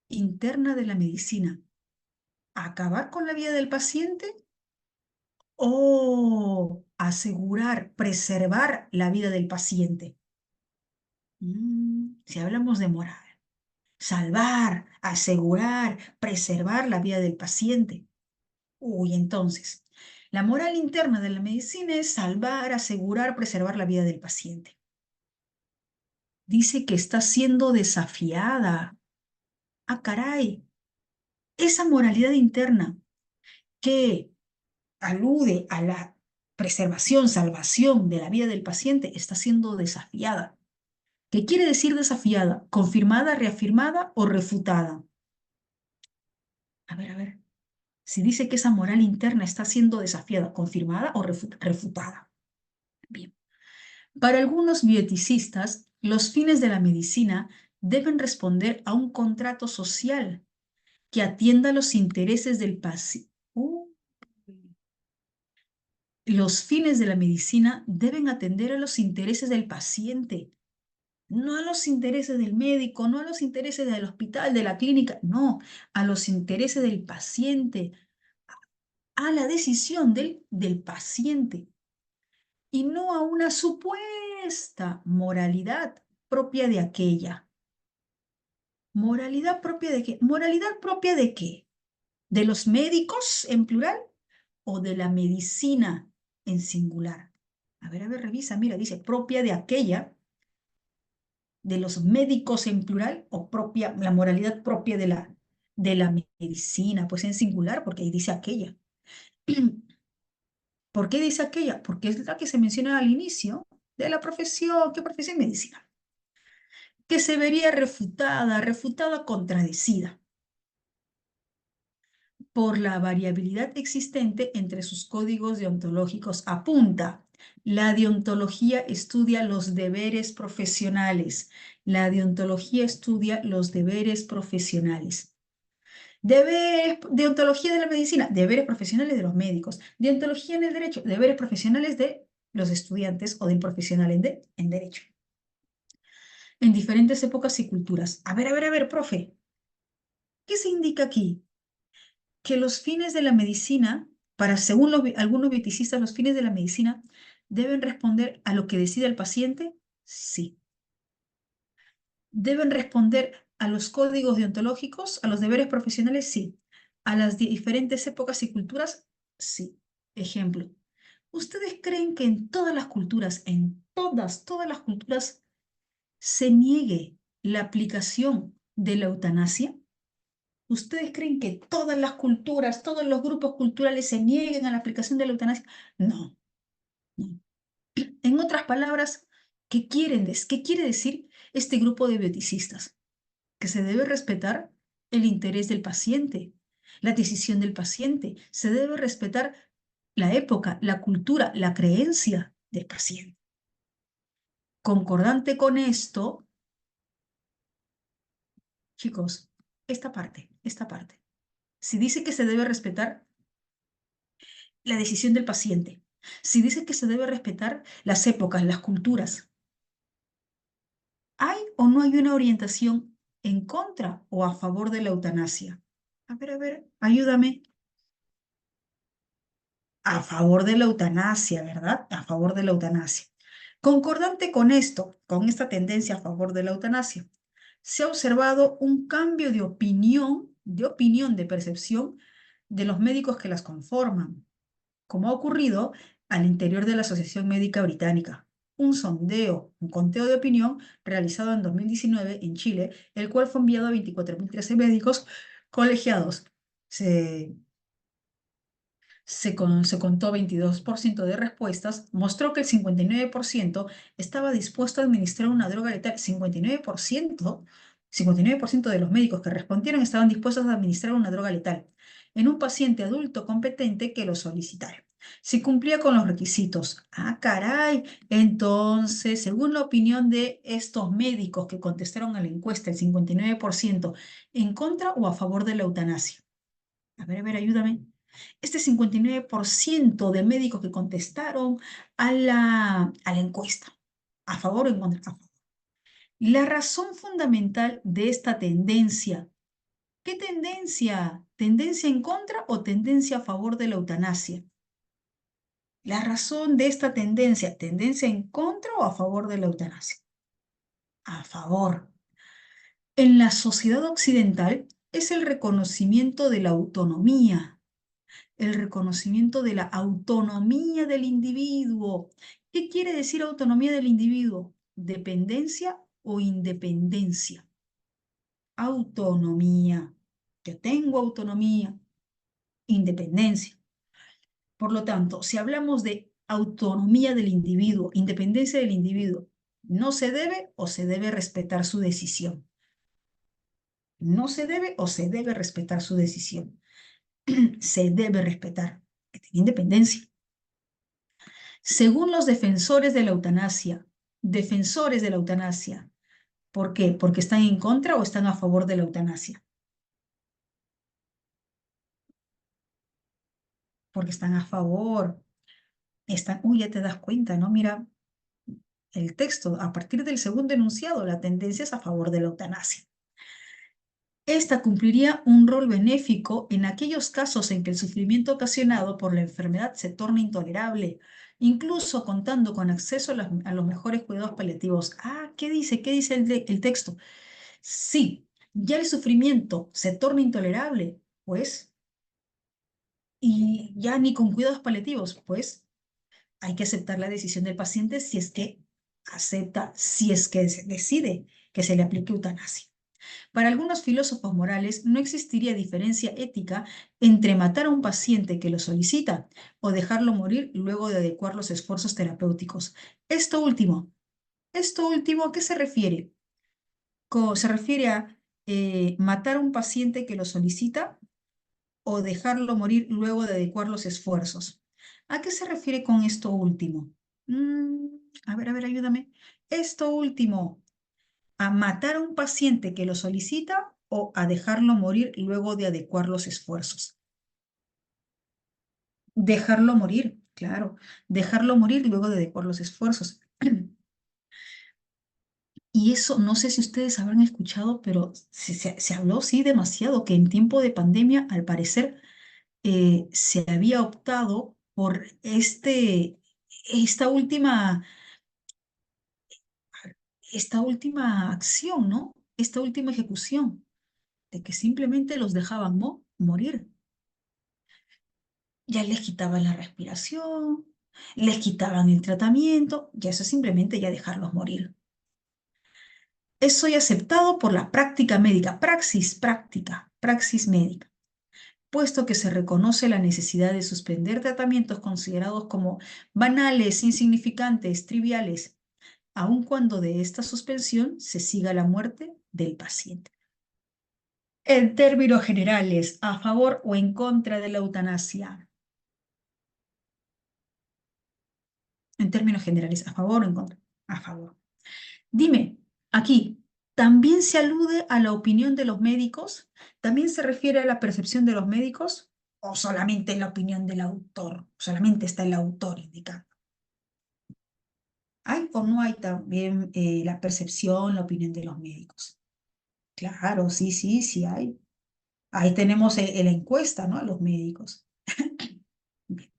interna de la medicina? ¿Acabar con la vida del paciente o asegurar, preservar la vida del paciente? Si hablamos de moral, salvar, asegurar, preservar la vida del paciente. Uy, entonces, la moral interna de la medicina es salvar, asegurar, preservar la vida del paciente. Dice que está siendo desafiada. Ah, caray, esa moralidad interna que alude a la preservación, salvación de la vida del paciente, está siendo desafiada. ¿Qué quiere decir desafiada? ¿Confirmada, reafirmada o refutada? A ver. Si dice que esa moral interna está siendo desafiada, ¿confirmada o refutada? Bien. Para algunos bioeticistas, los fines de la medicina deben responder a un contrato social que atienda los intereses del paciente. Los fines de la medicina deben atender a los intereses del paciente, no a los intereses del médico, no a los intereses del hospital, de la clínica, no, a los intereses del paciente, a la decisión del paciente y no a una supuesta moralidad propia de aquella. ¿Moralidad propia de qué? ¿Moralidad propia de qué? ¿De los médicos en plural o de la medicina en singular? A ver, revisa, mira, dice propia de aquella, de los médicos en plural o propia, la moralidad propia de la medicina, pues en singular, porque ahí dice aquella. ¿Por qué dice aquella? Porque es la que se menciona al inicio de la profesión. ¿Qué profesión? Medicina. Que se vería refutada, contradecida por la variabilidad existente entre sus códigos deontológicos. Apunta, la deontología estudia los deberes profesionales. La deontología estudia los deberes profesionales. Deontología de la medicina, deberes profesionales de los médicos. Deontología en el derecho, deberes profesionales de los estudiantes o del profesional en derecho. En diferentes épocas y culturas. A ver, profe, ¿qué se indica aquí? que los fines de la medicina, según algunos biologicistas, los fines de la medicina deben responder a lo que decide el paciente, sí. Deben responder a los códigos deontológicos, a los deberes profesionales, sí. A las diferentes épocas y culturas, sí. Ejemplo, ¿ustedes creen que en todas las culturas, en todas las culturas, se niegue la aplicación de la eutanasia? ¿Ustedes creen que todas las culturas, todos los grupos culturales se nieguen a la aplicación de la eutanasia? No, no. En otras palabras, ¿qué quiere decir este grupo de bioticistas? Que se debe respetar el interés del paciente, la decisión del paciente, se debe respetar la época, la cultura, la creencia del paciente. Concordante con esto, chicos, esta parte. Si dice que se debe respetar la decisión del paciente, si dice que se debe respetar las épocas, las culturas, ¿hay o no hay una orientación en contra o a favor de la eutanasia? A ver, ayúdame. A favor de la eutanasia, ¿verdad? A favor de la eutanasia. Concordante con esto, con esta tendencia a favor de la eutanasia, se ha observado un cambio de percepción de los médicos que las conforman, como ha ocurrido al interior de la Asociación Médica Británica. Un conteo de opinión realizado en 2019 en Chile, el cual fue enviado a 24.013 médicos colegiados. Se contó 22% de respuestas, mostró que el 59% estaba dispuesto a administrar una droga letal. 59% de los médicos que respondieron estaban dispuestos a administrar una droga letal en un paciente adulto competente que lo solicitara. Si cumplía con los requisitos. Ah, caray. Entonces, según la opinión de estos médicos que contestaron a la encuesta, el 59% en contra o a favor de la eutanasia. A ver, ayúdame. Este 59% de médicos que contestaron a la encuesta, a favor o en contra, a favor. La razón fundamental de esta tendencia, ¿qué tendencia? ¿Tendencia en contra o tendencia a favor de la eutanasia? La razón de esta ¿tendencia en contra o a favor de la eutanasia? A favor. En la sociedad occidental es el reconocimiento de la autonomía, el reconocimiento de la autonomía del individuo. ¿Qué quiere decir autonomía del individuo? ¿Dependencia o independencia? Autonomía. Yo tengo autonomía, independencia. Por lo tanto, si hablamos de autonomía del individuo, independencia del individuo, no se debe o se debe respetar su decisión. No se debe o se debe respetar su decisión. Se debe respetar que tiene independencia. Según los defensores de la eutanasia, ¿por qué? ¿Porque están en contra o están a favor de la eutanasia? Porque están a favor. Uy, ya te das cuenta, ¿no? Mira, el texto, a partir del segundo enunciado, la tendencia es a favor de la eutanasia. Esta cumpliría un rol benéfico en aquellos casos en que el sufrimiento ocasionado por la enfermedad se torna intolerable, incluso contando con acceso a los mejores cuidados paliativos. Ah, ¿qué dice? ¿Qué dice el texto? Sí, ya el sufrimiento se torna intolerable, pues, y ya ni con cuidados paliativos, pues, hay que aceptar la decisión del paciente si es que si es que se decide que se le aplique eutanasia. Para algunos filósofos morales no existiría diferencia ética entre matar a un paciente que lo solicita o dejarlo morir luego de adecuar los esfuerzos terapéuticos. Esto último, ¿a qué se refiere? Se refiere a matar a un paciente que lo solicita o dejarlo morir luego de adecuar los esfuerzos. ¿A qué se refiere con esto último? Mm, a ver, ayúdame. Esto último, ¿a matar a un paciente que lo solicita o a dejarlo morir luego de adecuar los esfuerzos? Dejarlo morir, claro, dejarlo morir luego de adecuar los esfuerzos. Y eso, no sé si ustedes habrán escuchado, pero se habló, sí, demasiado, que en tiempo de pandemia, al parecer, se había optado por esta última acción, ¿no? Esta última ejecución, de que simplemente los dejaban morir. Ya les quitaban la respiración, les quitaban el tratamiento, ya eso es simplemente ya dejarlos morir. Eso ya aceptado por la práctica médica, praxis médica, puesto que se reconoce la necesidad de suspender tratamientos considerados como banales, insignificantes, triviales, aun cuando de esta suspensión se siga la muerte del paciente. En términos generales, ¿a favor o en contra de la eutanasia? En términos generales, ¿a favor o en contra? A favor. Dime, aquí, ¿también se alude a la opinión de los médicos? ¿También se refiere a la percepción de los médicos? ¿O solamente la opinión del autor? Solamente está el autor indicando. ¿Hay o no hay también la percepción, la opinión de los médicos? Claro, sí, sí, sí hay. Ahí tenemos la encuesta, ¿no? A los médicos. Bien.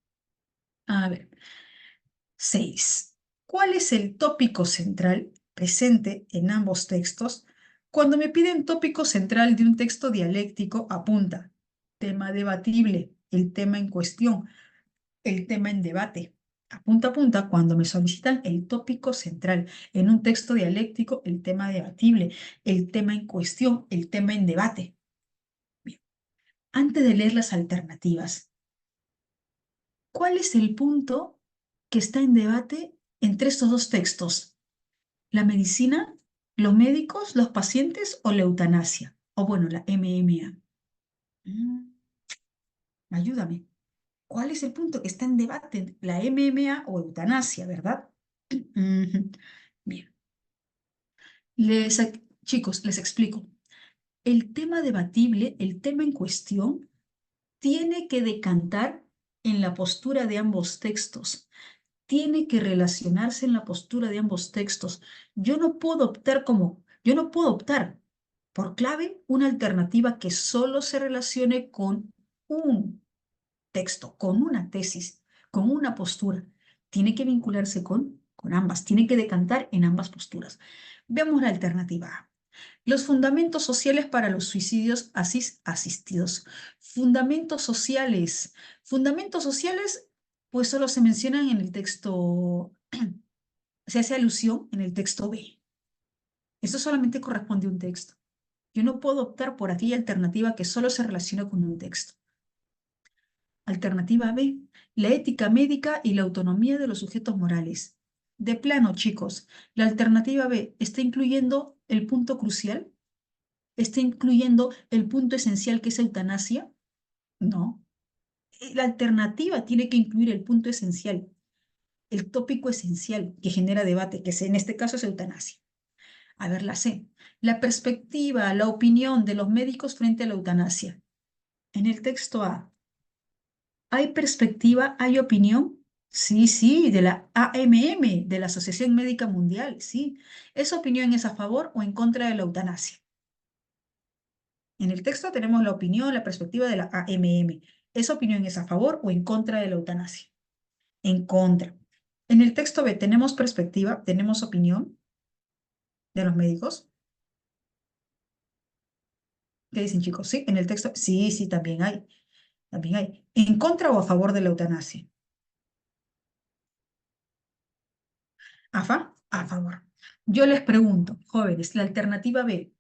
A ver, 6. ¿Cuál es el tópico central presente en ambos textos? Cuando me piden tópico central de un texto dialéctico, apunta tema debatible, el tema en cuestión, el tema en debate. Apunta cuando me solicitan el tópico central en un texto dialéctico, el tema debatible, el tema en cuestión, el tema en debate. Bien. Antes de leer las alternativas, ¿cuál es el punto que está en debate entre estos dos textos? ¿La medicina, los médicos, los pacientes o la eutanasia? O bueno, la MMA. Ayúdame. ¿Cuál es el punto que está en debate? ¿La MMA o eutanasia, verdad? Ujú. Bien. Chicos, les explico. El tema debatible, el tema en cuestión, tiene que decantar en la postura de ambos textos. Tiene que relacionarse en la postura de ambos textos. Yo no puedo optar por clave una alternativa que solo se relacione con un texto, con una tesis, con una postura. Tiene que vincularse con ambas, tiene que decantar en ambas posturas. Veamos la alternativa A. Los fundamentos sociales para los suicidios asistidos. Fundamentos sociales. Fundamentos sociales, pues solo se mencionan en el texto, se hace alusión en el texto B. Eso solamente corresponde a un texto. Yo no puedo optar por aquella alternativa que solo se relaciona con un texto. Alternativa B, la ética médica y la autonomía de los sujetos morales. De plano, chicos, la alternativa B está incluyendo el punto crucial, está incluyendo el punto esencial que es eutanasia. No. La alternativa tiene que incluir el punto esencial, el tópico esencial que genera debate, en este caso es eutanasia. A ver, la C. La perspectiva, la opinión de los médicos frente a la eutanasia. En el texto A, ¿hay perspectiva, hay opinión? Sí, sí, de la AMM, de la Asociación Médica Mundial, sí. ¿Esa opinión es a favor o en contra de la eutanasia? En el texto tenemos la opinión, la perspectiva de la AMM. ¿Esa opinión es a favor o en contra de la eutanasia? En contra. En el texto B tenemos perspectiva, tenemos opinión de los médicos. ¿Qué dicen, chicos? Sí, en el texto, sí, sí, también hay. También hay. ¿En contra o a favor de la eutanasia? A favor. Yo les pregunto, jóvenes, ¿la alternativa B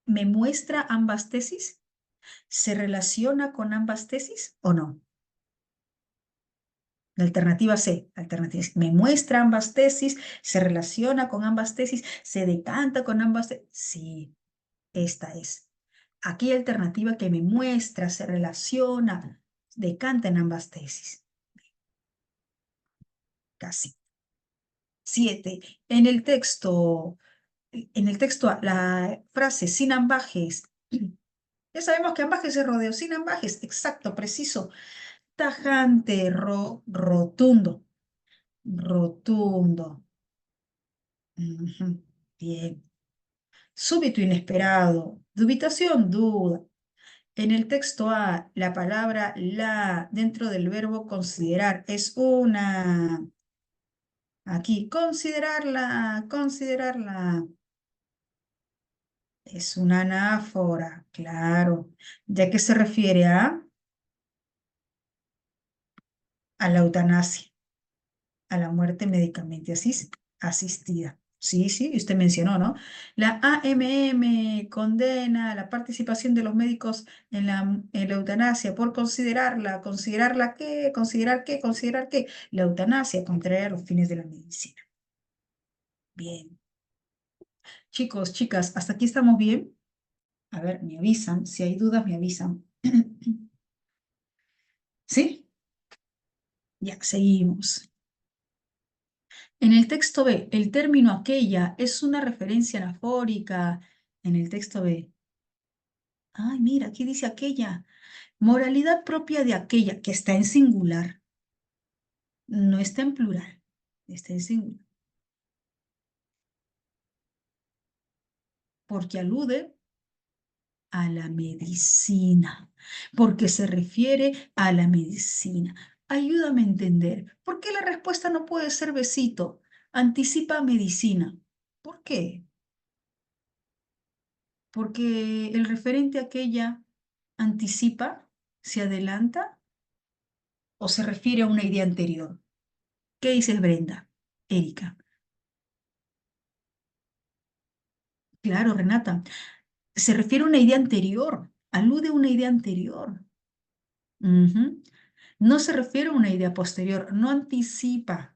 me muestra ambas tesis? ¿Se relaciona con ambas tesis o no? La alternativa C, alternativa C, me muestra ambas tesis, se relaciona con ambas tesis, se decanta con ambas tesis. Sí, esta es. Aquí hay alternativa que me muestra, se relaciona, decanta en ambas tesis. Casi. 7. En el texto, la frase sin ambajes. Ya sabemos que ambajes es rodeo, sin ambajes, exacto, preciso, tajante, rotundo, rotundo. Ujú. Bien. Súbito, inesperado. Dubitación, duda. En el texto A, la palabra la dentro del verbo considerar es una... Aquí, considerarla, considerarla. Es una anáfora, claro. ¿Ya que se refiere a la eutanasia, a la muerte médicamente asistida? Sí, sí, usted mencionó, ¿no? La AMM condena la participación de los médicos en la eutanasia por considerarla, considerar qué, considerar qué. La eutanasia contraria a los fines de la medicina. Bien. Chicos, chicas, ¿hasta aquí estamos bien? A ver, me avisan. Si hay dudas, me avisan. ¿Sí? Ya, seguimos. En el texto B, el término aquella es una referencia anafórica. En el texto B. Ay, mira, aquí dice aquella. Moralidad propia de aquella, que está en singular. No está en plural. Está en singular. Porque alude a la medicina. Porque se refiere a la medicina. Ayúdame a entender. ¿Por qué la respuesta no puede ser besito? Anticipa medicina. ¿Por qué? Porque el referente a aquella anticipa, se adelanta o se refiere a una idea anterior. ¿Qué dices, Brenda? Erika. Claro, Renata. Se refiere a una idea anterior, alude a una idea anterior. Ujú. No se refiere a una idea posterior, no anticipa,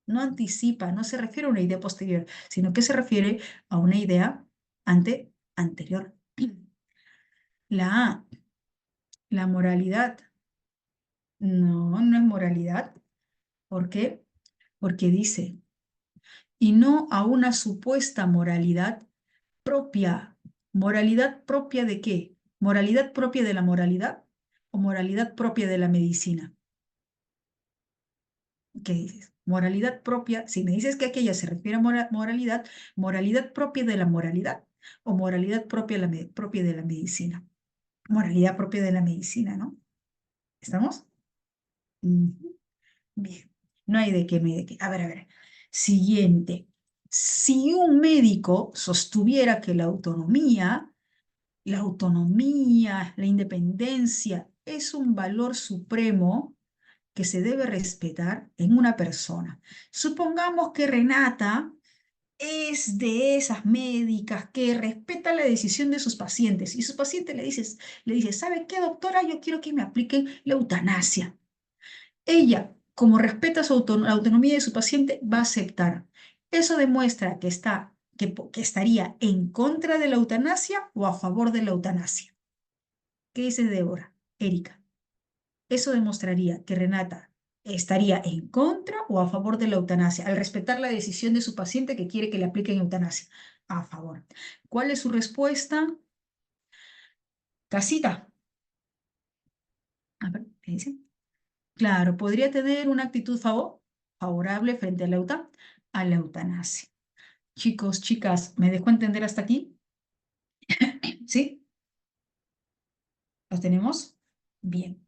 no se refiere a una idea posterior, sino que se refiere a una idea anterior. La A, la moralidad. No, no es moralidad. ¿Por qué? Porque dice, y no a una supuesta moralidad propia. ¿Moralidad propia de qué? ¿Moralidad propia de la moralidad o moralidad propia de la medicina? ¿Qué dices? Moralidad propia, si me dices que aquella se refiere a moralidad, moralidad propia de la moralidad o moralidad propia propia de la medicina. Moralidad propia de la medicina, ¿no? ¿Estamos? Ujú. Bien, no hay de qué, no hay de qué. A ver, a ver. Siguiente. Si un médico sostuviera que la autonomía, la independencia es un valor supremo que se debe respetar en una persona. Supongamos que Renata es de esas médicas que respeta la decisión de sus pacientes y su paciente le dice, ¿sabe qué, doctora? Yo quiero que me apliquen la eutanasia. Ella, como respeta la autonomía de su paciente, va a aceptar. Eso demuestra que estaría en contra de la eutanasia o a favor de la eutanasia. ¿Qué dice Débora? Erika. Eso demostraría que Renata estaría en contra o a favor de la eutanasia, al respetar la decisión de su paciente que quiere que le apliquen eutanasia. A favor. ¿Cuál es su respuesta? Casita. A ver, ¿qué dice? Claro, podría tener una actitud favorable frente a la eutanasia. Chicos, chicas, ¿me dejo entender hasta aquí? ¿Sí? ¿Los tenemos? Bien.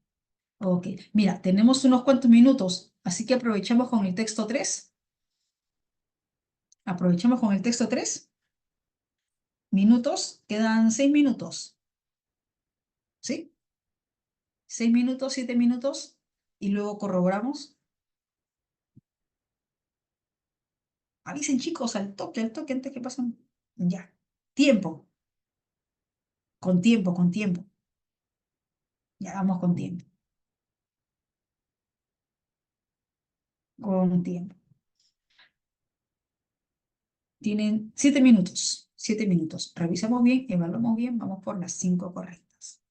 Ok. Mira, tenemos unos cuantos minutos, así que aprovechamos con el texto 3. Aprovechamos con el texto 3. Minutos, quedan 6 minutos. ¿Sí? 6 minutos, 7 minutos, y luego corroboramos. Avisen, chicos, al toque, antes que pasen. Ya. Tiempo, con tiempo, con tiempo. Ya vamos con tiempo. Con tiempo. Tienen 7 minutos. 7 minutos. Revisamos bien, evaluamos bien, vamos por las 5 correctas.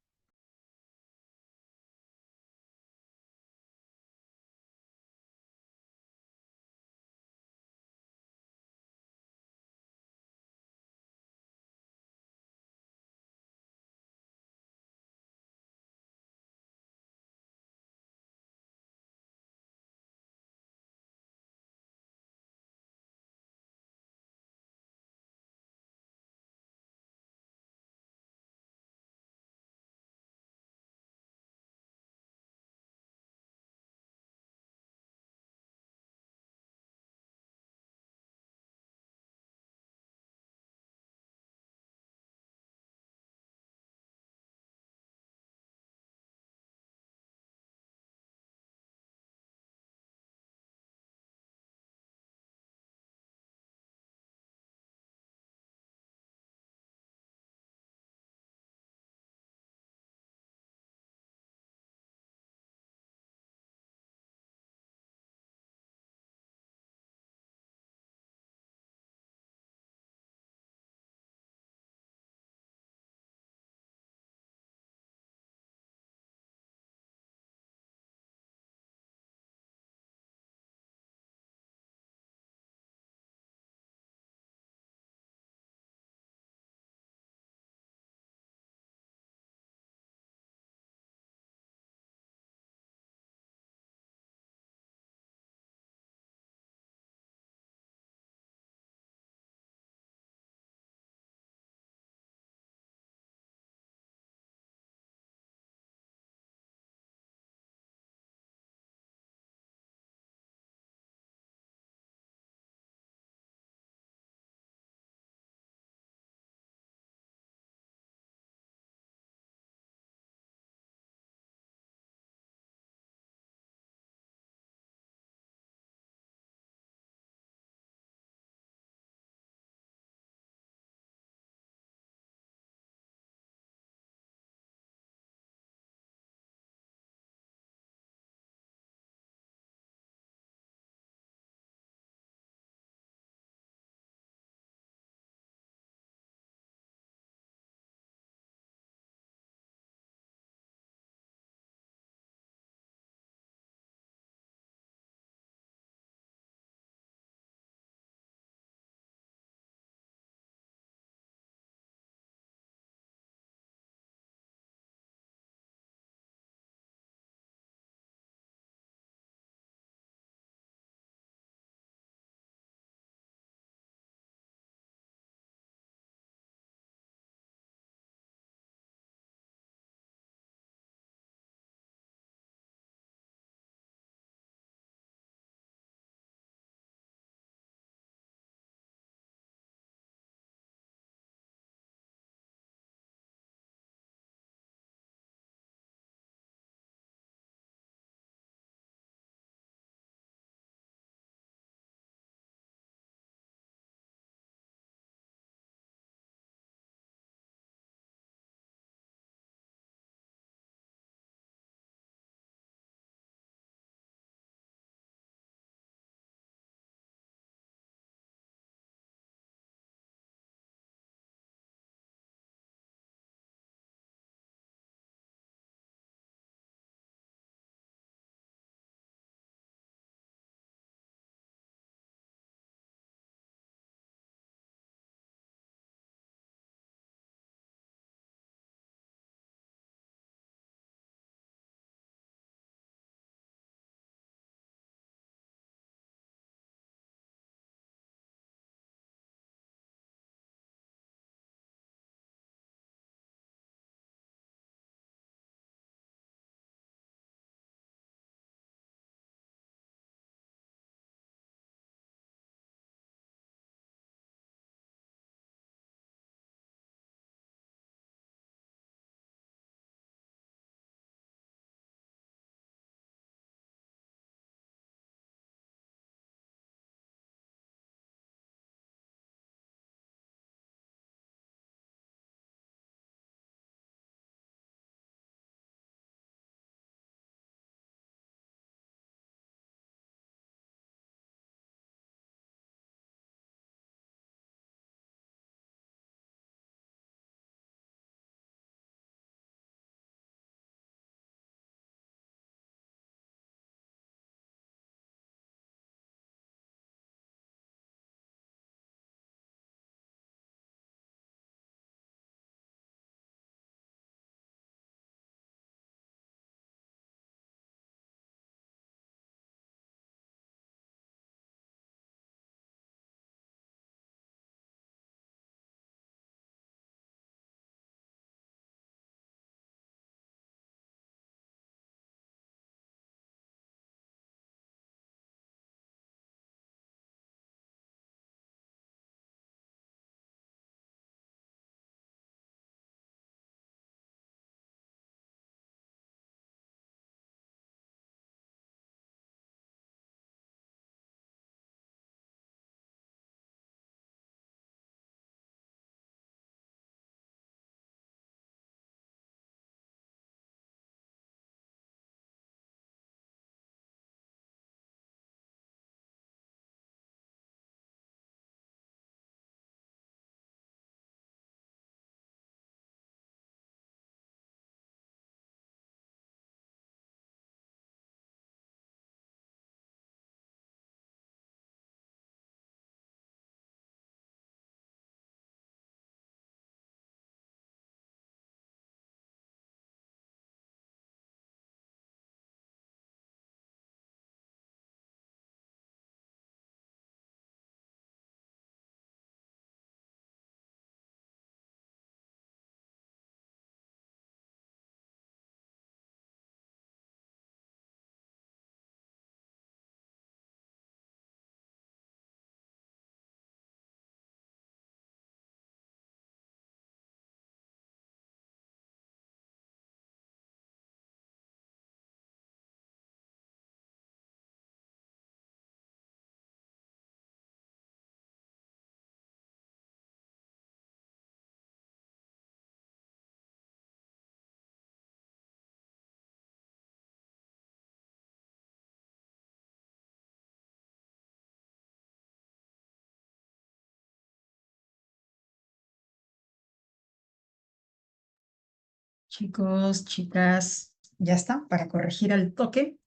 Chicos, chicas, ya está, para corregir al toque.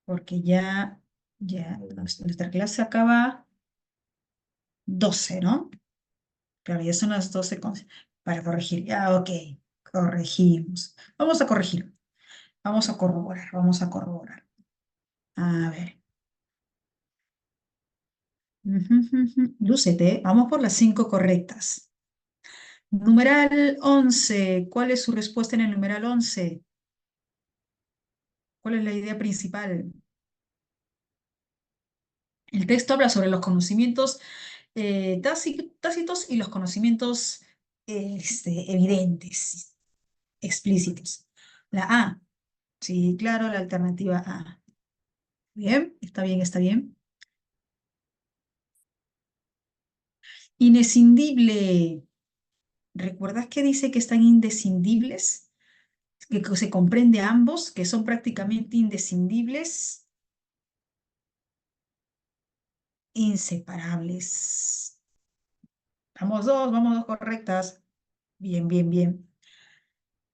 Porque ya nuestra clase acaba 12, ¿no? Claro, ya son las 12 para corregir. Ya, ok, corregimos. Vamos a corregir, vamos a corroborar, vamos a corroborar. A ver. Lúcete, vamos por las 5 correctas. Numeral 11, ¿cuál es su respuesta en el numeral 11? ¿Cuál es la idea principal? El texto habla sobre los conocimientos tácitos y los conocimientos evidentes, explícitos. La A, sí, claro, la alternativa A. Bien, está bien, está bien. Inescindible. ¿Recuerdas que dice que están indescindibles? Que se comprende a ambos, que son prácticamente indescindibles, inseparables. Vamos dos correctas. Bien, bien, bien.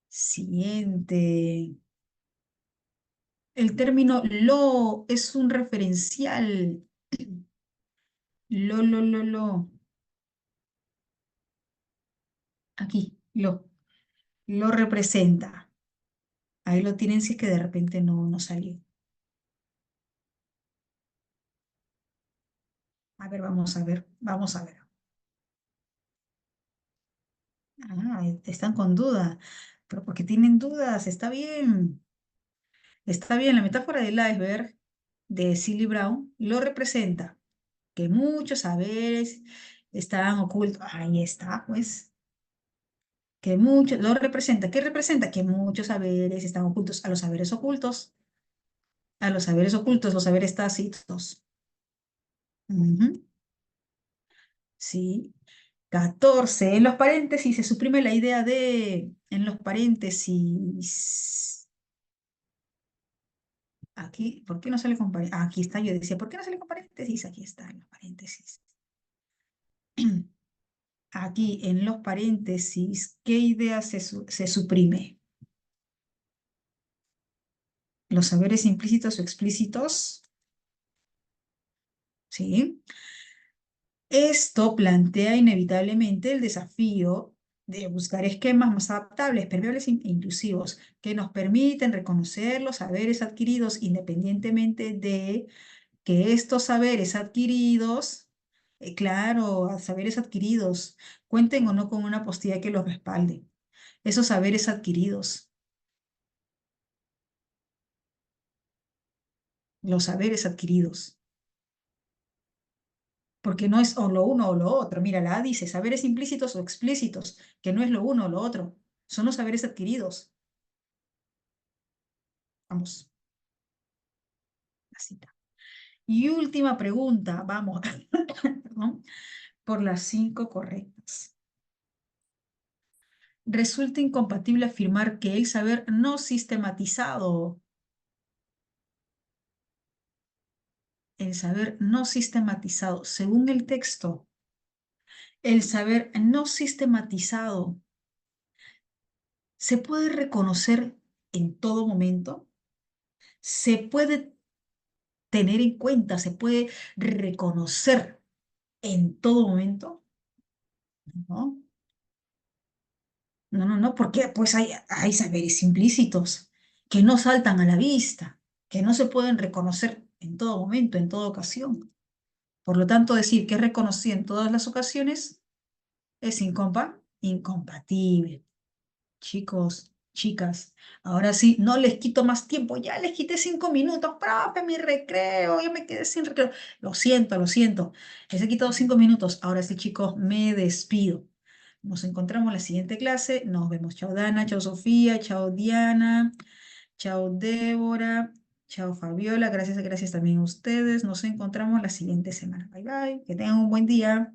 Siguiente. El término lo es un referencial. Lo. Aquí, lo. Lo representa. Ahí lo tienen si es que de repente no salió. A ver, vamos a ver, vamos a ver. Ah, están con duda. Pero porque tienen dudas, está bien. Está bien, la metáfora del iceberg de Silly Brown lo representa. Que muchos saberes están ocultos. Ahí está, pues. Que muchos, lo representa. ¿Qué representa? Que muchos saberes están ocultos a los saberes ocultos. A los saberes ocultos, los saberes tácitos. Ujú, sí. 14. En los paréntesis se suprime la idea de, en los paréntesis. Aquí, ¿por qué no sale con paréntesis? Aquí está, yo decía, ¿por qué no sale con paréntesis? Aquí está, en los paréntesis. Aquí en los paréntesis, ¿qué idea se suprime? Los saberes implícitos o explícitos, ¿sí? Esto plantea inevitablemente el desafío de buscar esquemas más adaptables, permeables e inclusivos, que nos permiten reconocer los saberes adquiridos independientemente de que estos saberes adquiridos, claro, saberes adquiridos, cuenten o no con una postilla que los respalde. Esos saberes adquiridos, los saberes adquiridos, porque no es o lo uno o lo otro. Mira, la A dice saberes implícitos o explícitos, que no es lo uno o lo otro, son los saberes adquiridos. Vamos, la cita. Y última pregunta, vamos, perdón, por las 5 correctas. Resulta incompatible afirmar que el saber no sistematizado, el saber no sistematizado, según el texto, el saber no sistematizado se puede reconocer en todo momento, se puede tener en cuenta, se puede reconocer en todo momento, ¿no? No, porque pues hay saberes implícitos que no saltan a la vista, que no se pueden reconocer en todo momento, en toda ocasión. Por lo tanto, decir que reconocí en todas las ocasiones es incompatible. Chicos, chicas, ahora sí, no les quito más tiempo. Ya les quité 5 minutos, profe, mi recreo, ya me quedé sin recreo. Lo siento, lo siento. Les he quitado 5 minutos. Ahora sí, chicos, me despido. Nos encontramos en la siguiente clase. Nos vemos. Chao, Dana, chao, Sofía, chao, Diana, chao, Débora, chao, Fabiola. Gracias, gracias también a ustedes. Nos encontramos la siguiente semana. Bye, bye. Que tengan un buen día.